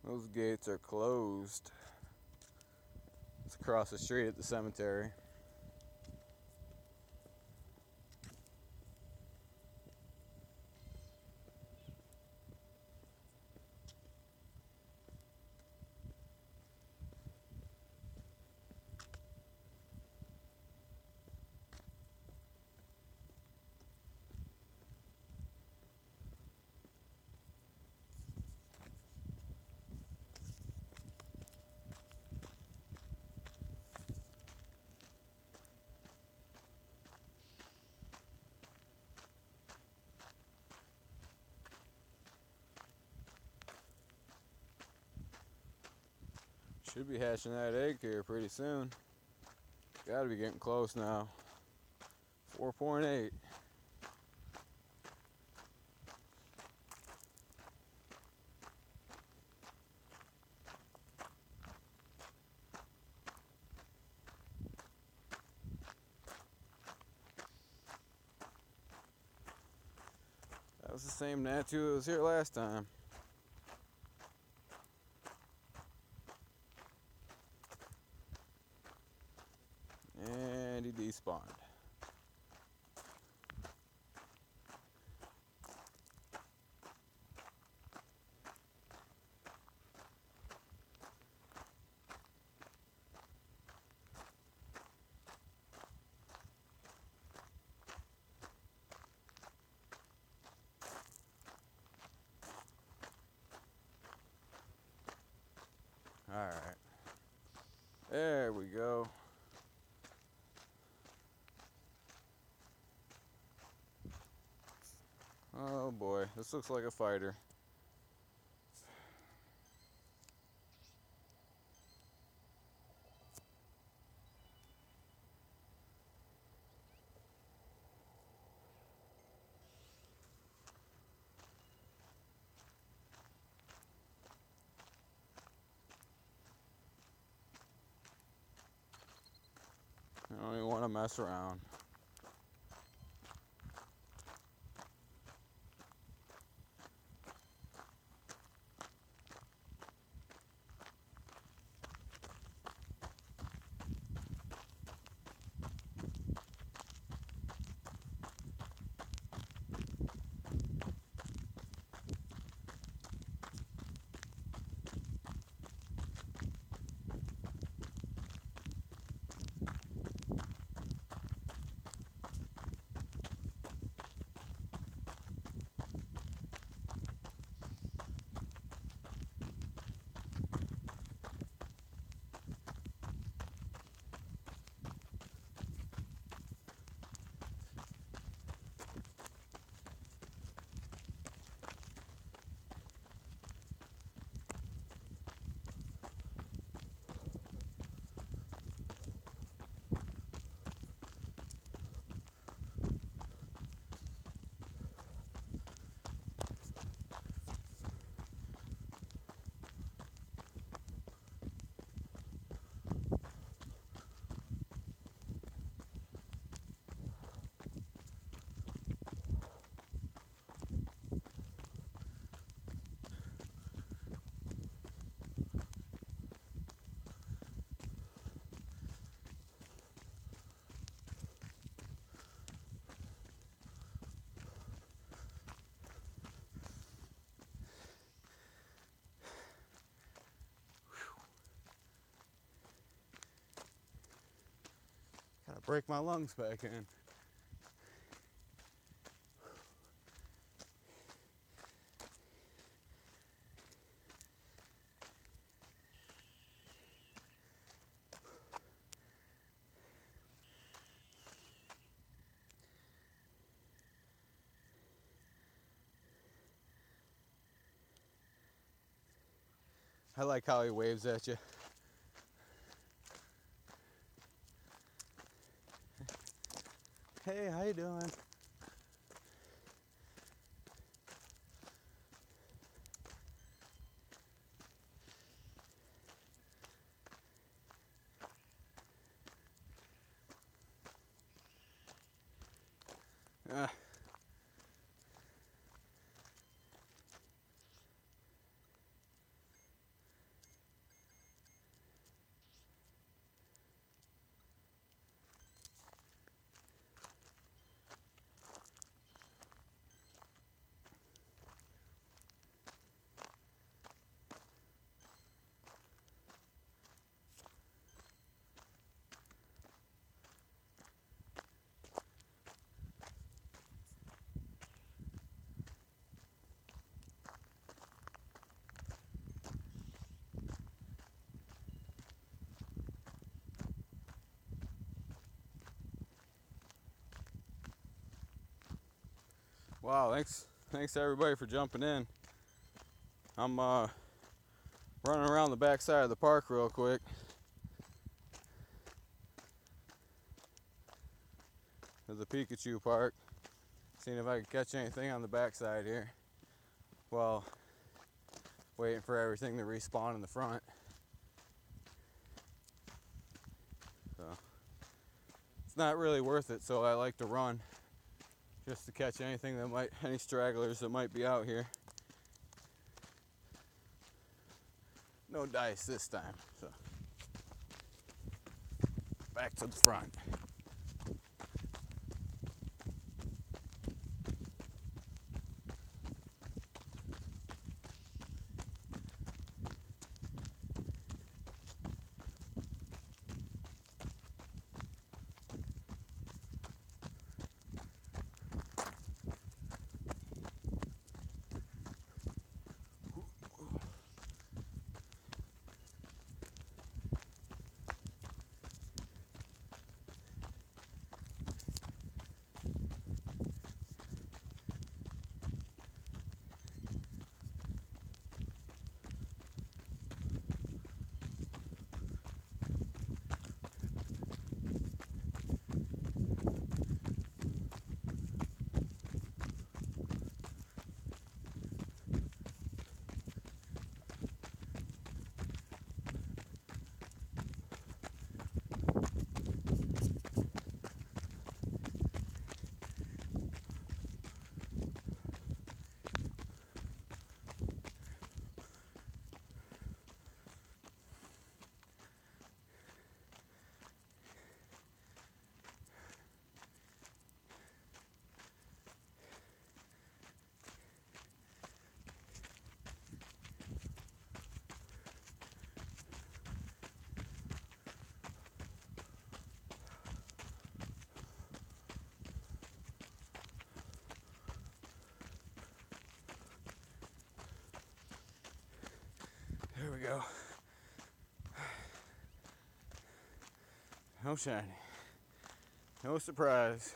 Those gates are closed. It's across the street at the cemetery. Should be hatching that egg here pretty soon. Gotta be getting close now. 4.8. That was the same Natu that was here last time. And respawned. Alright. There we go. Oh boy, this looks like a fighter. I don't even want to mess around. Gotta break my lungs back in. I like how he waves at you. Hey, how you doing? Ah. Wow, thanks everybody for jumping in. I'm running around the back side of the park real quick. There's a Pikachu park. Seeing if I can catch anything on the back side here. Well, waiting for everything to respawn in the front. So it's not really worth it, so I like to run just to catch anything any stragglers that might be out here. No dice this time, so back to the front. we go. No shiny. No surprise.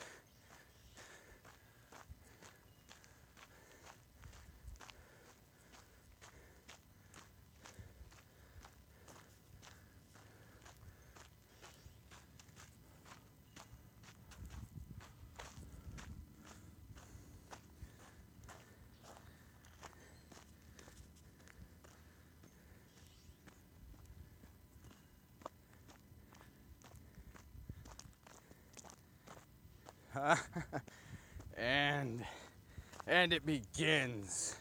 and it begins.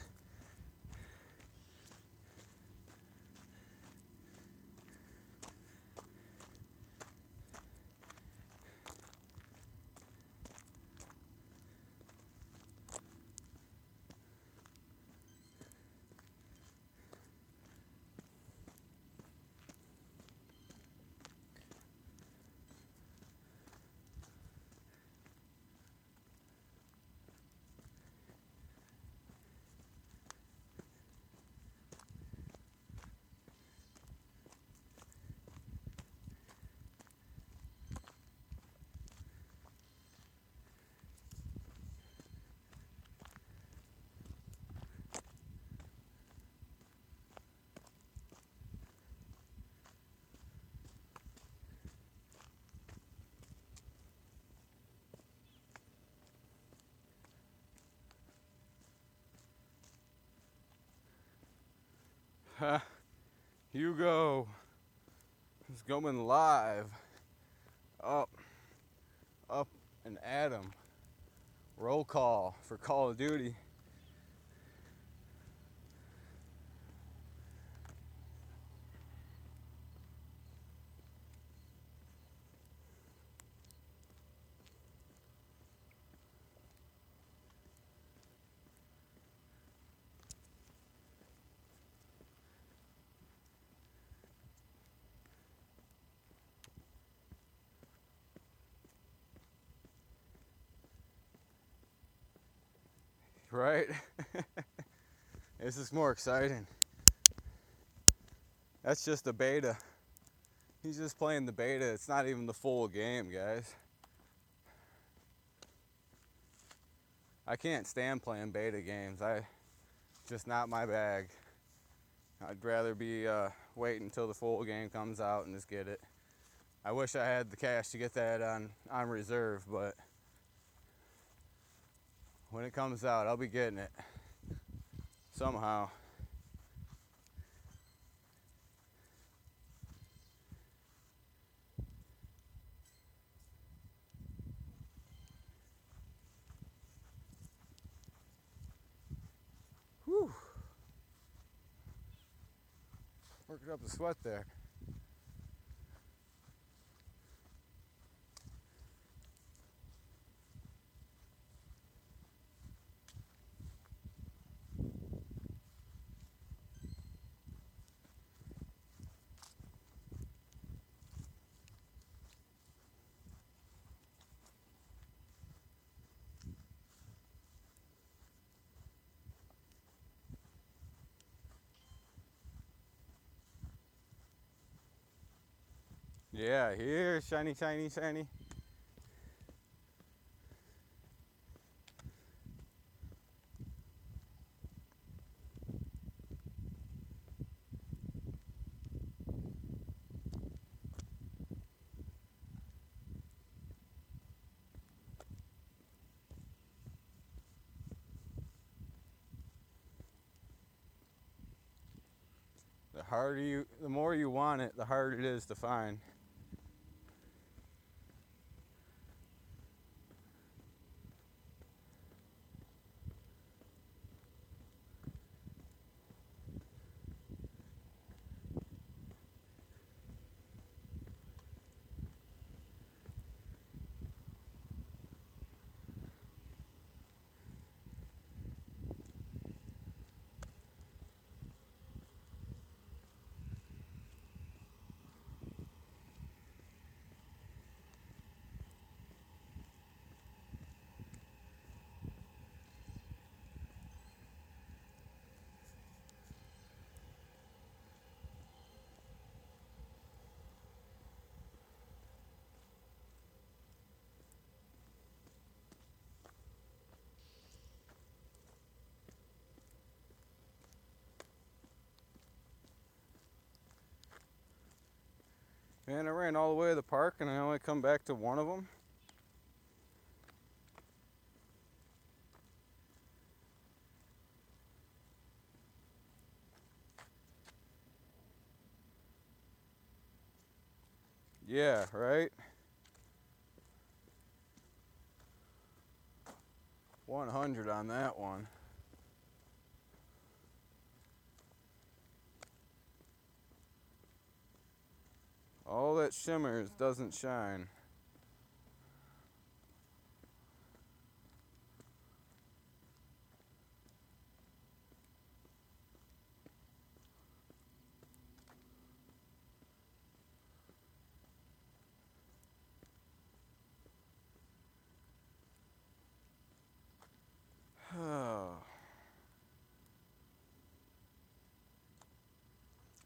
Hugo is going live. Up and Adam. Roll call for Call of Duty. Right? This is more exciting. That's just a beta. He's just playing the beta. It's not even the full game, guys. I can't stand playing beta games. Just not my bag. I'd rather be waiting until the full game comes out and just get it. I wish I had the cash to get that on reserve, but when it comes out, I'll be getting it somehow. Whew. Working up the sweat there. Yeah, here, shiny, shiny, shiny. The more you want it, the harder it is to find. Man, I ran all the way to the park and I only come back to one of them. Yeah, right? 100 on that one. All that shimmers doesn't shine.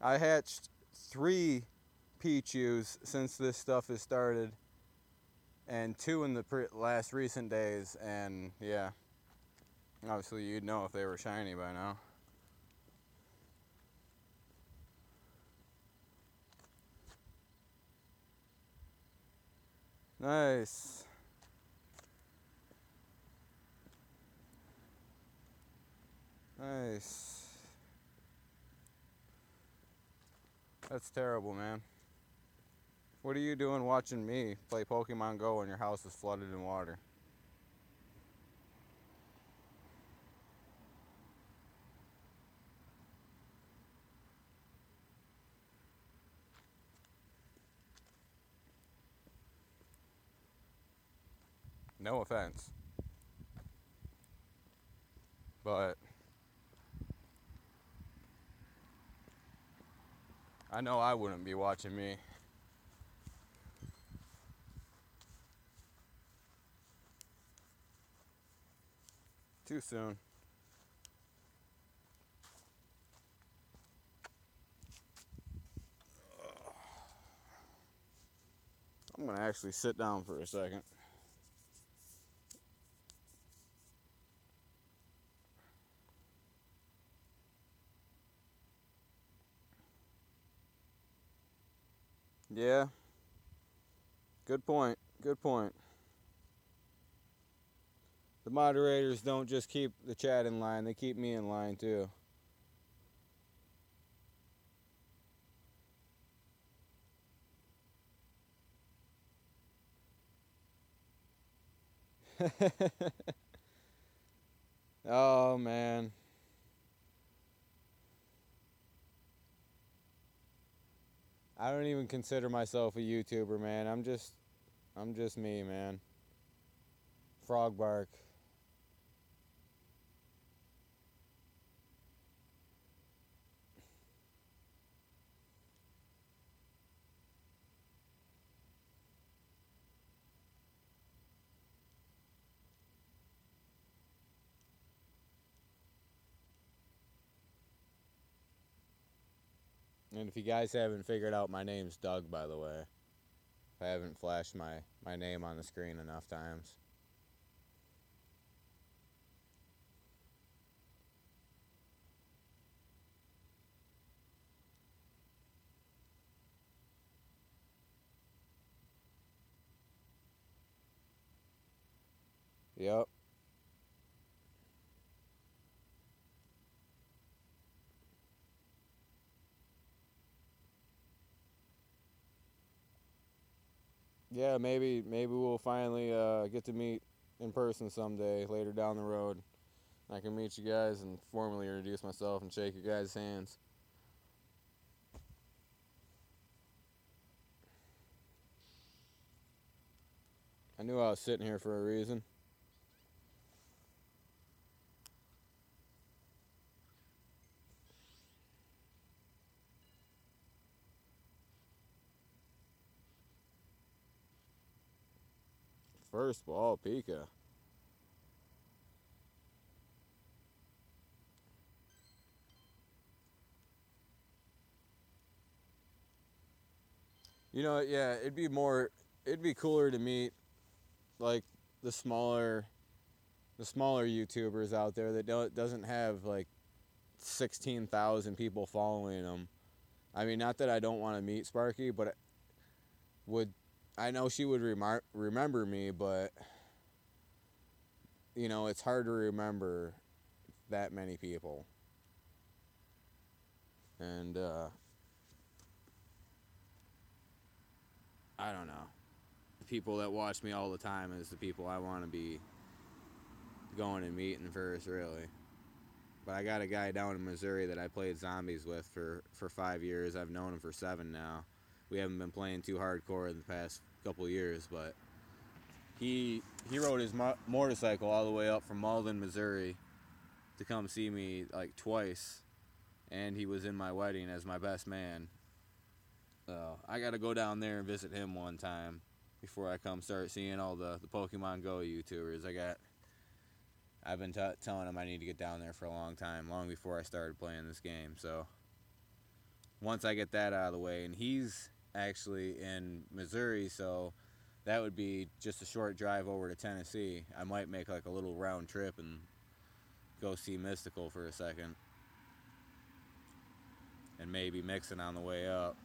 I hatched 3 Pichus since this stuff has started, and 2 in the last recent days, and yeah, obviously you'd know if they were shiny by now. Nice. Nice. That's terrible, man. What are you doing watching me play Pokemon GO when your house is flooded in water? No offense. But I know I wouldn't be watching me. Too soon. I'm gonna actually sit down for a second. Yeah. Good point. Good point. The moderators don't just keep the chat in line, they keep me in line too. Oh man. I don't even consider myself a YouTuber, man. I'm just me, man. Frog bark. And if you guys haven't figured out, my name's Doug, by the way. I haven't flashed my name on the screen enough times. Yep. Yeah, maybe we'll finally get to meet in person someday later down the road. I can meet you guys and formally introduce myself and shake your guys' hands. I knew I was sitting here for a reason. First ball, Pika. You know, yeah, it'd be cooler to meet like the smaller YouTubers out there that doesn't have like 16,000 people following them. I mean, not that I don't want to meet Sparky, but would, I know she would remember me, but you know, it's hard to remember that many people. And I don't know. The people that watch me all the time is the people I want to be going and meeting first, really. But I got a guy down in Missouri that I played zombies with for 5 years. I've known him for 7 now. We haven't been playing too hardcore in the past couple years, but he rode his motorcycle all the way up from Malden, Missouri, to come see me like twice, and he was in my wedding as my best man. I got to go down there and visit him one time before I come start seeing all the Pokemon GO YouTubers. I've been telling him I need to get down there for a long time, long before I started playing this game. So once I get that out of the way, and he's actually in Missouri, so that would be just a short drive over to Tennessee. I might make like a little round trip and go see Mystical for a second, and maybe Mixon on the way up.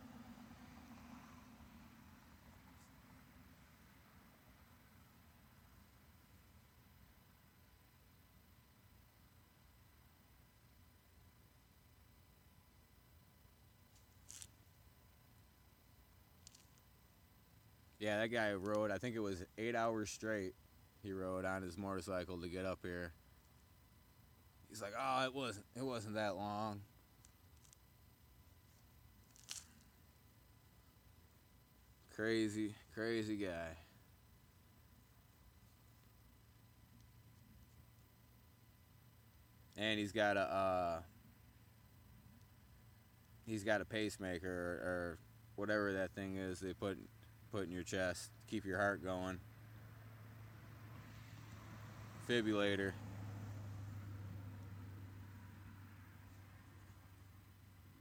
Yeah, that guy rode, I think it was 8 hours straight he rode on his motorcycle to get up here. He's like, "Oh, it wasn't that long." Crazy, crazy guy. And he's got a pacemaker, or whatever that thing is they put in your chest to keep your heart going. Defibrillator.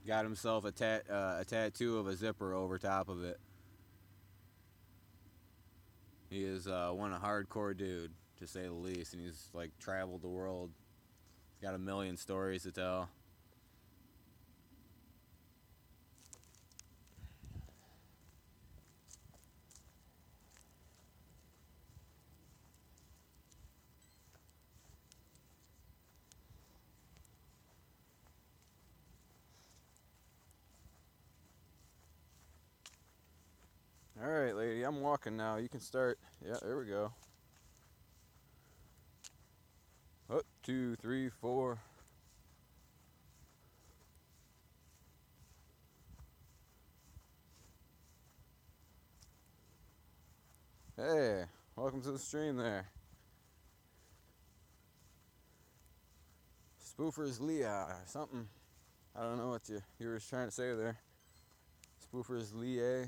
Got himself a tattoo of a zipper over top of it. He is one a hardcore dude, to say the least, and he's like traveled the world. He's got a million stories to tell. All right, lady, I'm walking now. You can start. Yeah, there we go. Up, 2, 3, 4. Hey, welcome to the stream there. Spoofers Leah or something. I don't know what you were trying to say there. Spoofers Leah.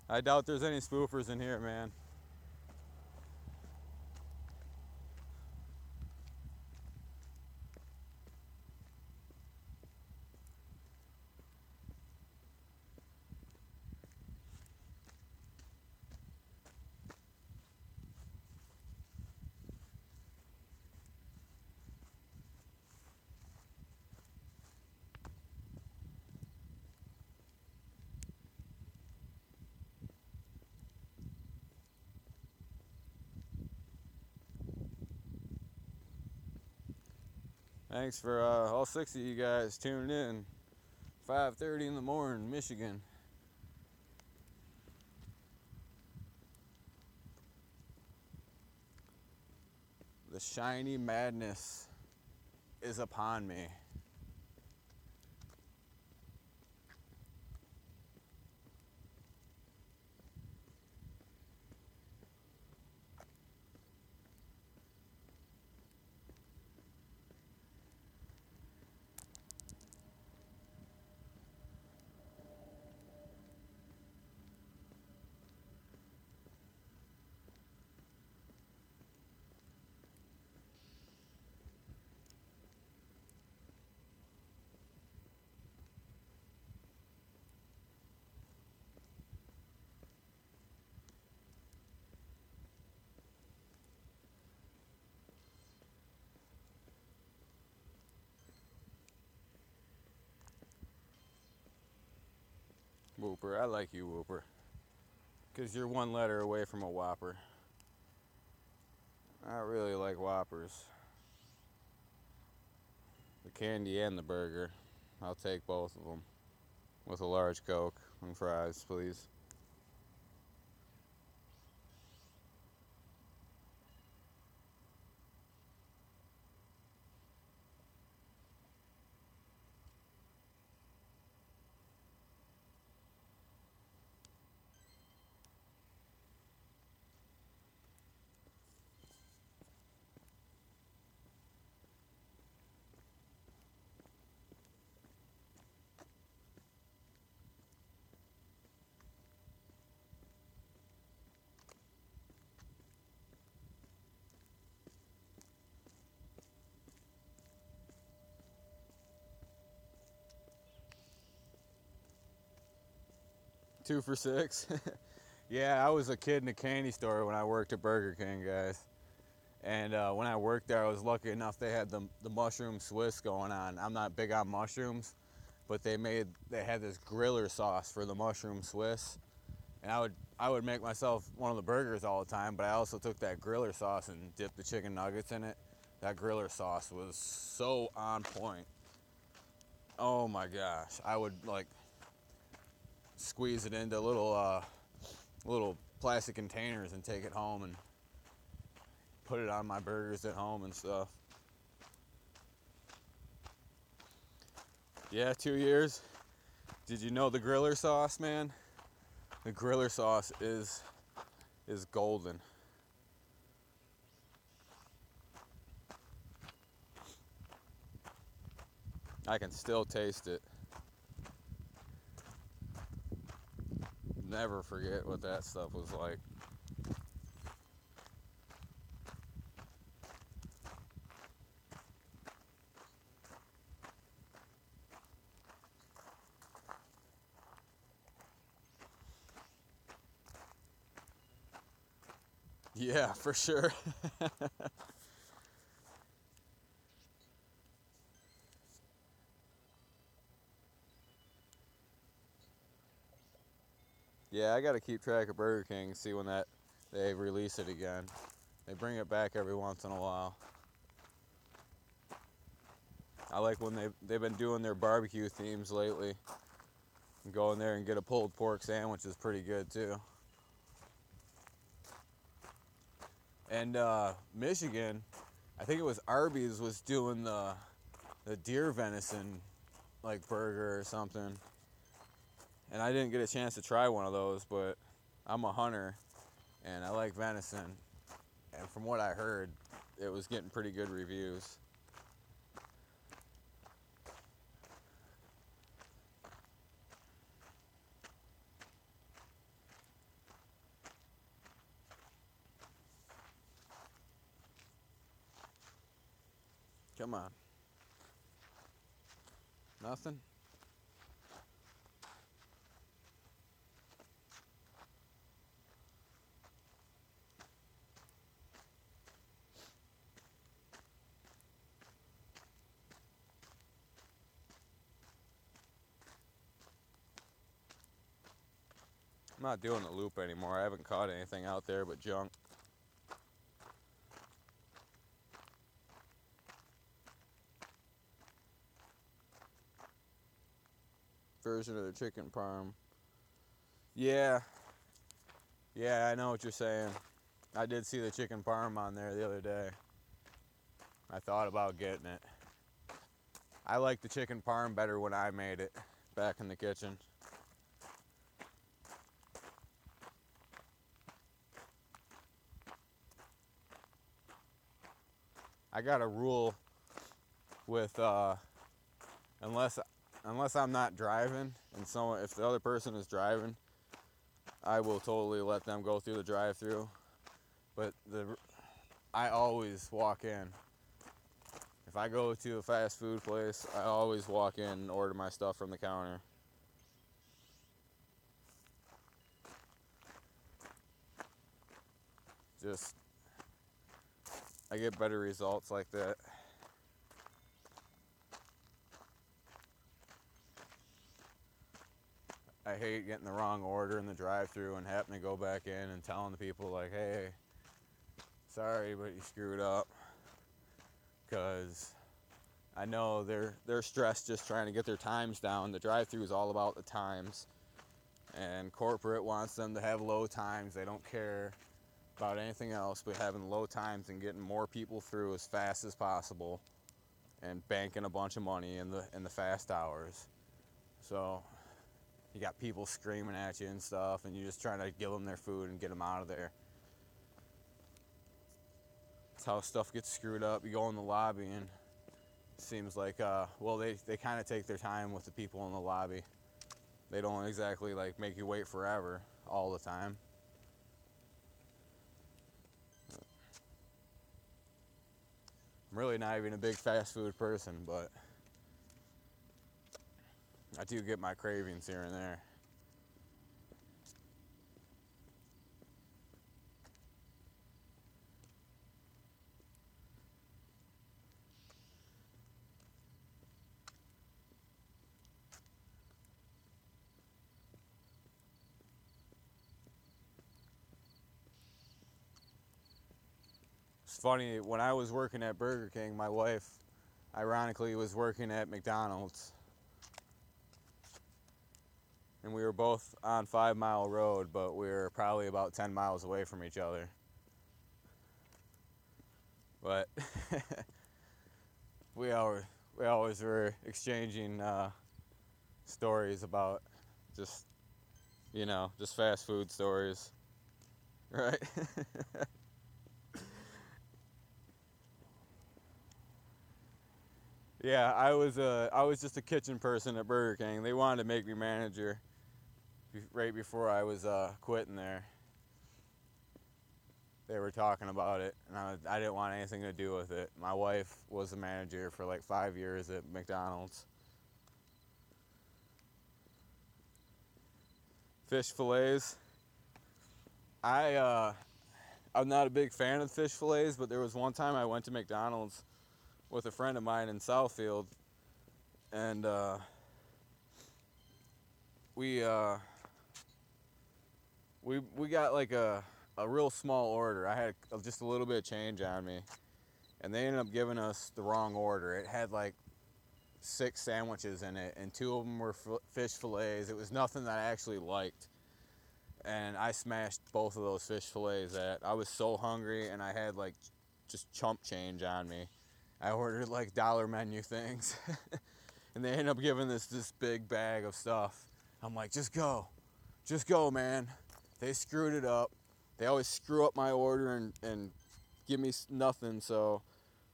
I doubt there's any spoofers in here, man. Thanks for all 6 of you guys tuning in. 5:30 in the morning, Michigan. The shiny madness is upon me. Whooper. I like you, Whooper. Because you're one letter away from a Whopper. I really like Whoppers. The candy and the burger. I'll take both of them. With a large Coke and fries, please. Two for $6. Yeah, I was a kid in a candy store when I worked at Burger King, guys. And when I worked there, I was lucky enough they had the mushroom Swiss going on. I'm not big on mushrooms, but they had this griller sauce for the mushroom Swiss. And I would make myself one of the burgers all the time, but I also took that griller sauce and dipped the chicken nuggets in it. That griller sauce was so on point. Oh my gosh. I would like squeeze it into little plastic containers and take it home and put it on my burgers at home and stuff. Yeah, 2 years. Did you know the griller sauce, man? The griller sauce is golden. I can still taste it. Never forget what that stuff was like. Yeah, for sure. Yeah, I gotta keep track of Burger King, see when that they release it again. They bring it back every once in a while. I like when they've been doing their barbecue themes lately. Go in there and get a pulled pork sandwich is pretty good too. And Michigan, I think it was Arby's was doing the deer venison like burger or something. And I didn't get a chance to try one of those, but I'm a hunter and I like venison. And from what I heard, it was getting pretty good reviews. Come on. Nothing? I'm not doing the loop anymore. I haven't caught anything out there but junk. Version of the chicken parm. Yeah. Yeah, I know what you're saying. I did see the chicken parm on there the other day. I thought about getting it. I like the chicken parm better when I made it back in the kitchen. I got a rule with unless I'm not driving and someone if the other person is driving, I will totally let them go through the drive-through. But I always walk in. If I go to a fast food place, I always walk in and order my stuff from the counter. Just, I get better results like that. I hate getting the wrong order in the drive-thru and having to go back in and telling the people like, hey, sorry, but you screwed up. Because I know they're stressed just trying to get their times down. The drive-thru is all about the times. And corporate wants them to have low times. They don't care about anything else but having low times and getting more people through as fast as possible and banking a bunch of money in the fast hours. So you got people screaming at you and stuff, and you're just trying to give them their food and get them out of there. That's how stuff gets screwed up. You go in the lobby and it seems like, they kind of take their time with the people in the lobby. They don't exactly like make you wait forever all the time. I'm really not even a big fast food person, but I do get my cravings here and there. It's funny, when I was working at Burger King, my wife, ironically, was working at McDonald's. And we were both on 5 Mile Road, but we were probably about 10 miles away from each other. But we always were exchanging stories about just fast food stories, right? Yeah, I was just a kitchen person at Burger King. They wanted to make me manager right before I was quitting there. They were talking about it, and I didn't want anything to do with it. My wife was a manager for like 5 years at McDonald's. Fish fillets. I'm not a big fan of fish fillets, but there was one time I went to McDonald's with a friend of mine in Southfield, and we got like a real small order. I had just a little bit of change on me, and they ended up giving us the wrong order. It had like 6 sandwiches in it, and 2 of them were fish fillets. It was nothing that I actually liked, and I smashed both of those fish fillets. I was so hungry, and I had like just chump change on me. I ordered like dollar menu things, and they ended up giving this big bag of stuff. I'm like, just go, man. They screwed it up. They always screw up my order and give me nothing. So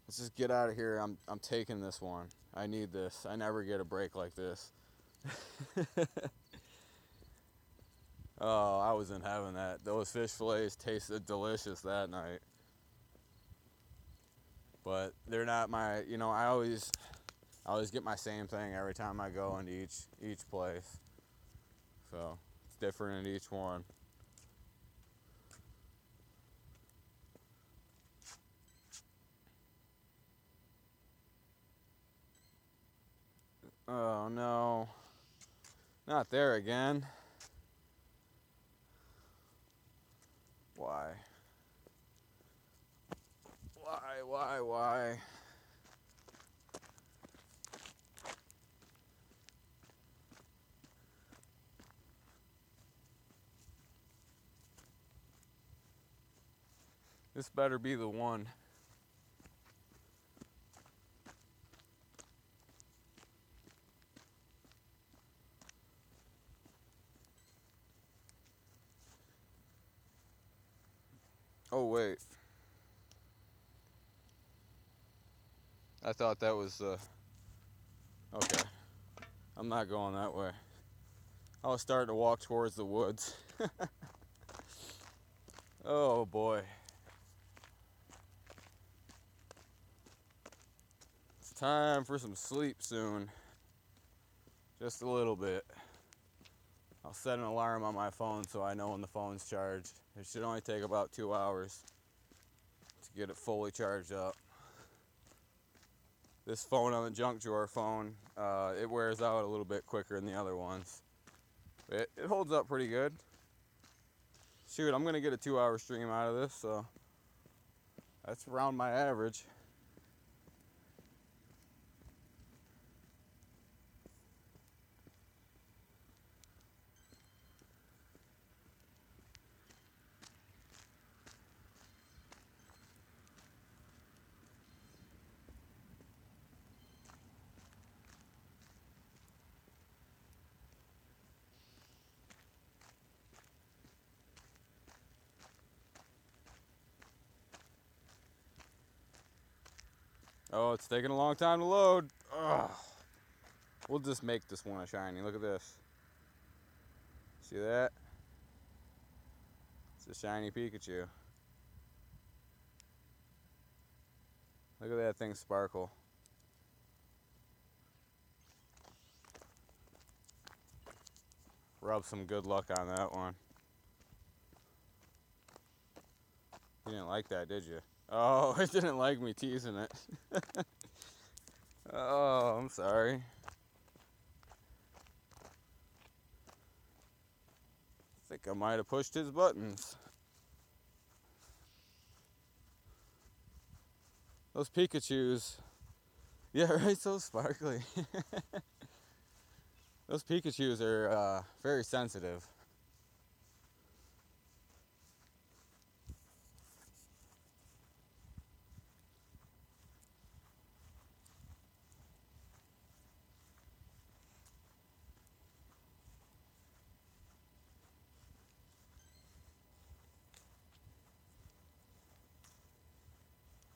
let's just get out of here. I'm taking this one. I need this. I never get a break like this. Oh, I wasn't having that. Those fish fillets tasted delicious that night. But they're not my, I always get my same thing every time I go into each place. So it's different in each one. Oh no, not there again. Why? Why? This better be the one. Oh wait. I thought that was okay. I'm not going that way. I was starting to walk towards the woods. Oh boy. It's time for some sleep soon. Just a little bit. I'll set an alarm on my phone so I know when the phone's charged. It should only take about 2 hours to get it fully charged up. This phone on the junk drawer phone, it wears out a little bit quicker than the other ones. It holds up pretty good. Shoot, I'm gonna get a 2-hour stream out of this, so that's around my average. Oh, it's taking a long time to load. Ugh. We'll just make this one a shiny. Look at this. See that? It's a shiny Pikachu. Look at that thing sparkle. Rub some good luck on that one. You didn't like that, did you? Oh, it didn't like me teasing it. Oh, I'm sorry. I think I might have pushed his buttons. Those Pikachus. Yeah, right, so sparkly. Those Pikachus are very sensitive.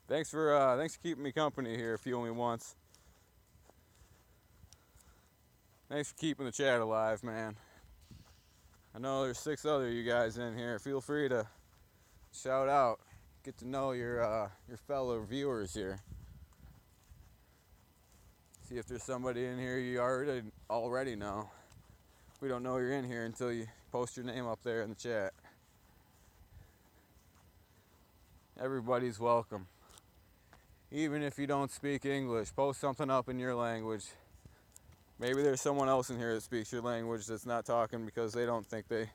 Thanks for keeping me company here, fuel me once. Thanks for keeping the chat alive, man. I know there's 6 other you guys in here. Feel free to shout out, get to know your fellow viewers here. See if there's somebody in here you already know. We don't know you're in here until you post your name up there in the chat. Everybody's welcome. Even if you don't speak English, post something up in your language. Maybe there's someone else in here that speaks your language that's not talking because they don't think they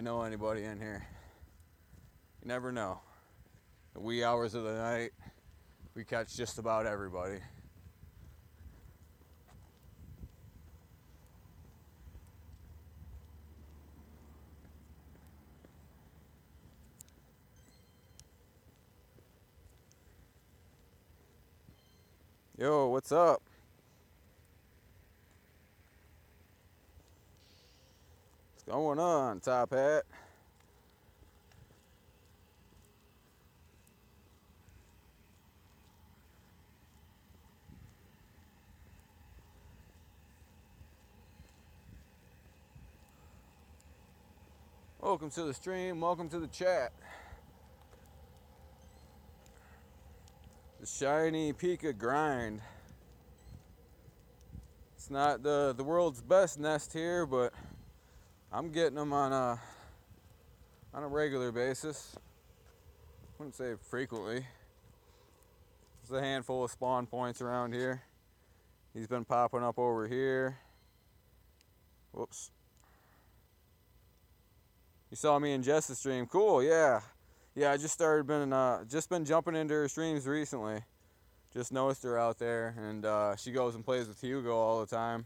know anybody in here. You never know. The wee hours of the night, we catch just about everybody. Yo, what's up? What's going on, Top Hat? Welcome to the stream, welcome to the chat. The shiny Pika grind. It's not the world's best nest here, but I'm getting them on a regular basis. I wouldn't say frequently. There's a handful of spawn points around here. He's been popping up over here. Whoops. You saw me in Jess's stream. Cool, yeah. Yeah, I just been jumping into her streams recently. Just noticed her out there, and she goes and plays with Hugo all the time.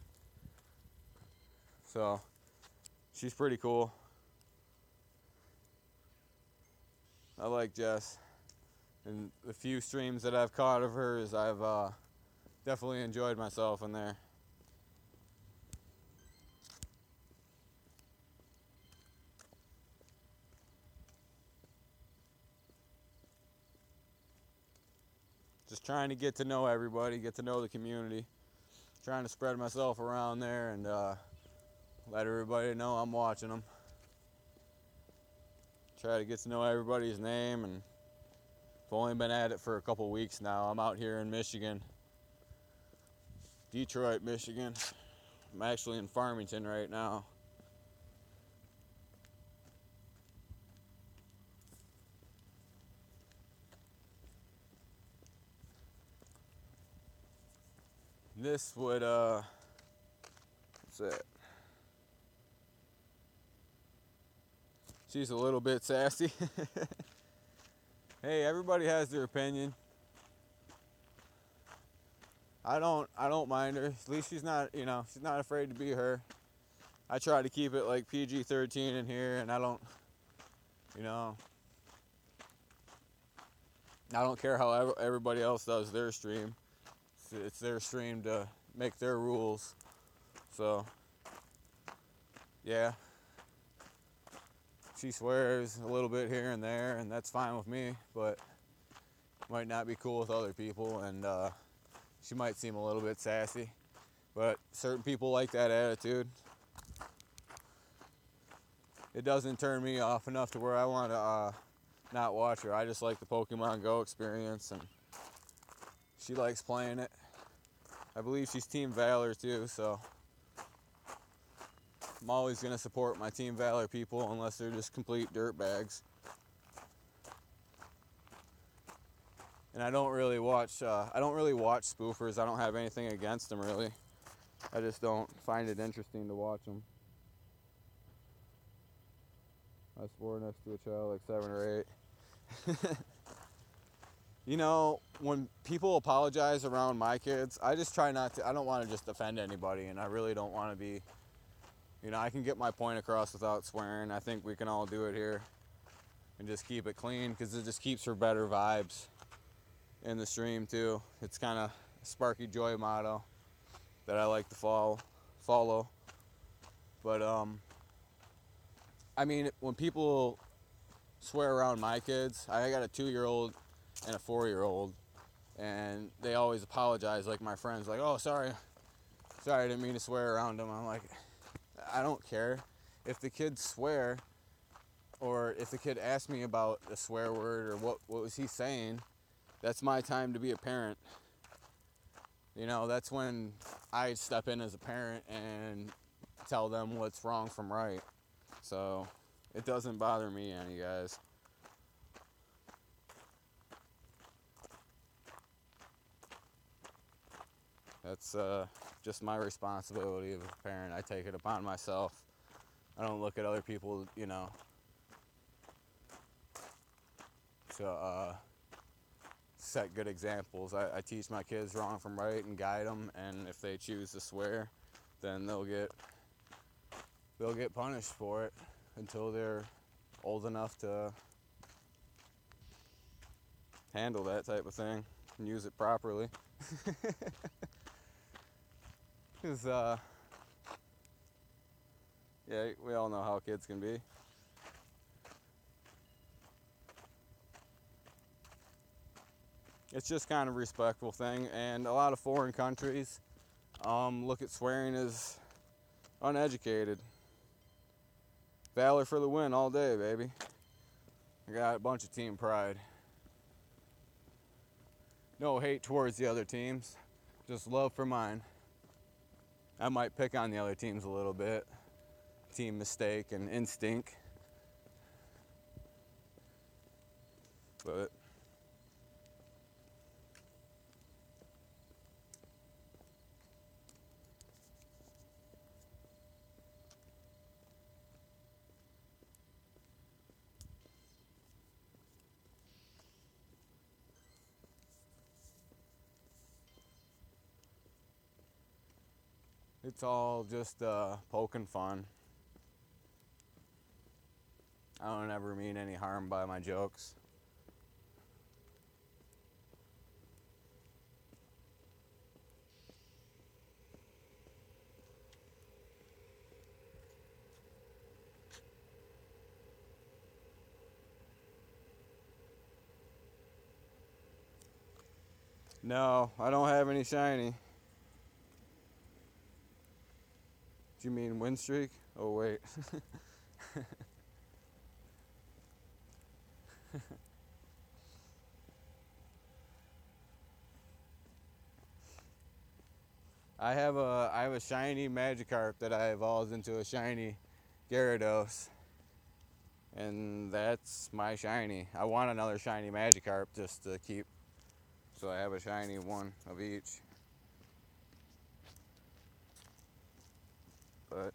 So, she's pretty cool. I like Jess. And the few streams that I've caught of hers, I've definitely enjoyed myself in there. Just trying to get to know everybody, get to know the community. Trying to spread myself around there and let everybody know I'm watching them. Try to get to know everybody's name, and I've only been at it for a couple weeks now. I'm out here in Michigan. Detroit, Michigan. I'm actually in Farmington right now. This would, what's that? She's a little bit sassy. Hey, everybody has their opinion. I don't mind her. At least she's not, she's not afraid to be her. I try to keep it like PG-13 in here, and I don't care how everybody else does their stream. It's their stream to make their rules. So, yeah. She swears a little bit here and there, and that's fine with me, but might not be cool with other people, and she might seem a little bit sassy, but certain people like that attitude. It doesn't turn me off enough to where I want to not watch her. I just like the Pokemon GO experience, and she likes playing it. I believe she's Team Valor too, so I'm always going to support my Team Valor people unless they're just complete dirtbags. And I don't really watch spoofers. I don't have anything against them, really. I just don't find it interesting to watch them. I swore next to a child like 7 or 8. When people apologize around my kids, I just try not to. I don't want to just offend anybody, and I really don't want to be, I can get my point across without swearing. I think we can all do it here and just keep it clean, because it just keeps for better vibes in the stream too. It's kind of a Sparky Joy motto that I like to follow. But when people swear around my kids, I got a 2-year-old and a 4-year-old, and they always apologize. Like my friends, like, "Oh, sorry, I didn't mean to swear around them." I'm like, I don't care if the kids swear, or if the kid asks me about a swear word or what was he saying. That's my time to be a parent. That's when I step in as a parent and tell them what's wrong from right. So it doesn't bother me any, guys. That's just my responsibility as a parent. I take it upon myself. I don't look at other people, to set good examples. I teach my kids wrong from right and guide them, and if they choose to swear, then they'll get punished for it until they're old enough to handle that type of thing and use it properly. Because yeah, we all know how kids can be. It's just kind of a respectful thing, and a lot of foreign countries look at swearing as uneducated. Valor for the win all day, baby. I got a bunch of team pride. No hate towards the other teams, just love for mine. I might pick on the other teams a little bit. Team mistake and instinct. But it's all just poking fun. I don't ever mean any harm by my jokes. No, I don't have any shiny. Do you mean win streak? Oh, wait. I have a shiny Magikarp that I evolved into a shiny Gyarados, and that's my shiny. I want another shiny Magikarp just to keep, so I have a shiny one of each. But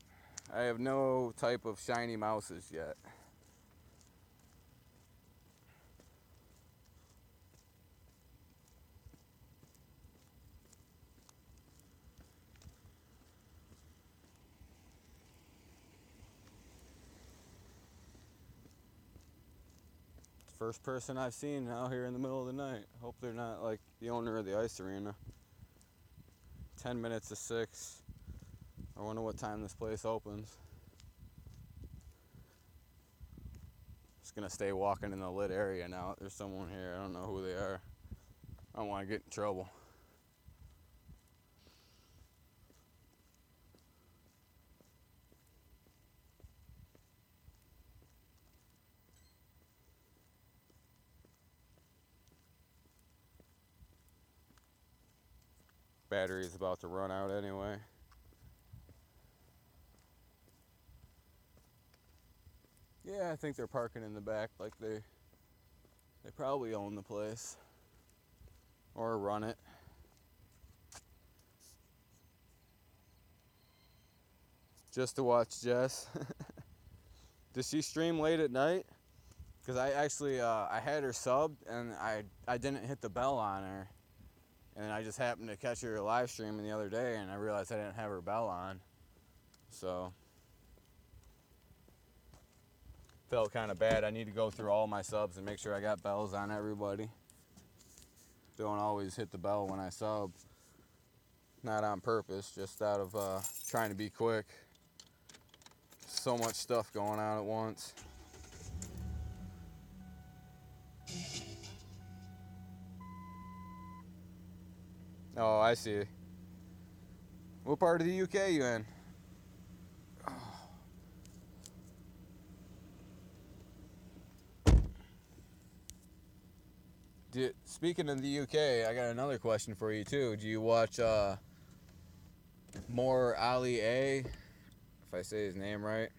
I have no type of shiny mouses yet. First person I've seen out here in the middle of the night. Hope they're not like the owner of the ice arena. 10 minutes to 6. I wonder what time this place opens. Just gonna stay walking in the lit area now. There's someone here. I don't know who they are. I don't want to get in trouble. Battery is about to run out anyway. Yeah, I think they're parking in the back like they probably own the place or run it. Just to watch Jess. Does she stream late at night? Because I actually I had her subbed and I didn't hit the bell on her, and I just happened to catch her live streaming the other day, and I realized I didn't have her bell on, so felt kind of bad. I need to go through all my subs and make sure I got bells on everybody. Don't always hit the bell when I sub, not on purpose, just out of trying to be quick. So much stuff going on at once. Oh, I see. What part of the UK you in? Speaking of the UK, I got another question for you too. Do you watch more Ali A, if I say his name right?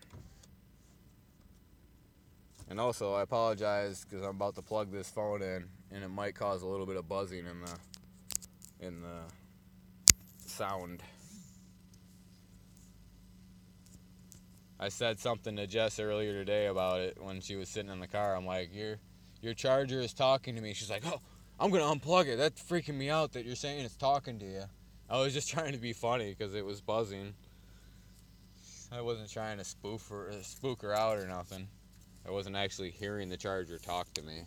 And also, I apologize because I'm about to plug this phone in, and it might cause a little bit of buzzing in the sound. I said something to Jess earlier today about it when she was sitting in the car. I'm like, your charger is talking to me. She's like, oh, I'm going to unplug it. That's freaking me out that you're saying it's talking to you. I was just trying to be funny because it was buzzing. I wasn't trying to spook her out or nothing. I wasn't actually hearing the charger talk to me.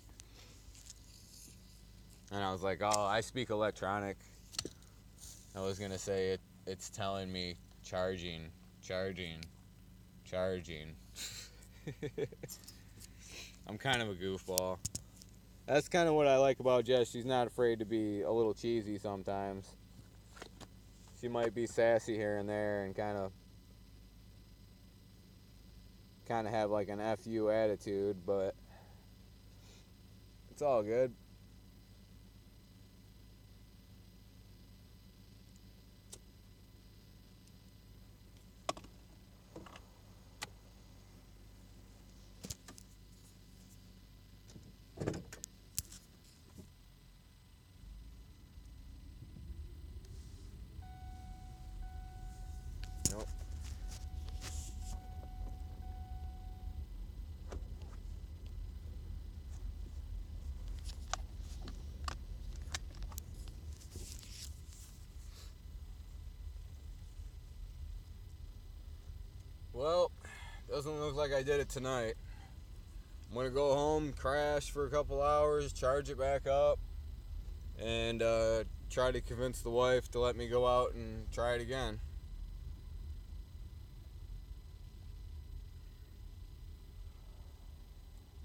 And I was like, oh, I speak electronic. I was going to say it's telling me charging. I'm kind of a goofball. That's kind of what I like about Jess. She's not afraid to be a little cheesy sometimes. She might be sassy here and there and kind of have like an FU attitude, but it's all good. Nope. Well, doesn't look like I did it tonight. I'm gonna go home, crash for a couple hours, charge it back up, and try to convince the wife to let me go out and try it again.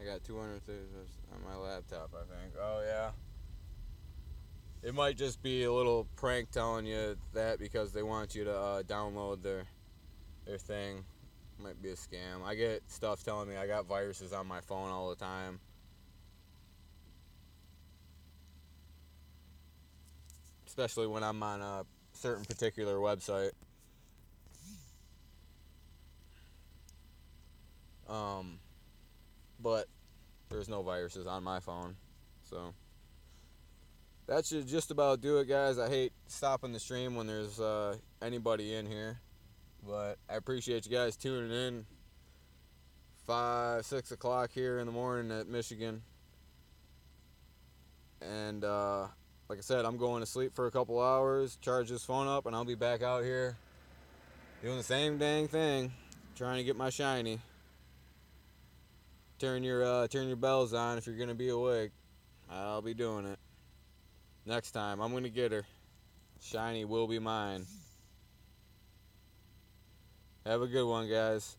I got 230 on my laptop, I think. Oh, yeah. It might just be a little prank telling you that because they want you to download their thing. Might be a scam. I get stuff telling me I got viruses on my phone all the time. Especially when I'm on a certain particular website. But there's no viruses on my phone. So that should just about do it, guys. I hate stopping the stream when there's anybody in here. But I appreciate you guys tuning in. 5, 6 o'clock here in the morning at Michigan. And like I said, I'm going to sleep for a couple hours, charge this phone up, and I'll be back out here doing the same dang thing, trying to get my shiny. turn your bells on if you're gonna be awake. I'll be doing it. Next time, I'm gonna get her. Shiny will be mine. Have a good one, guys.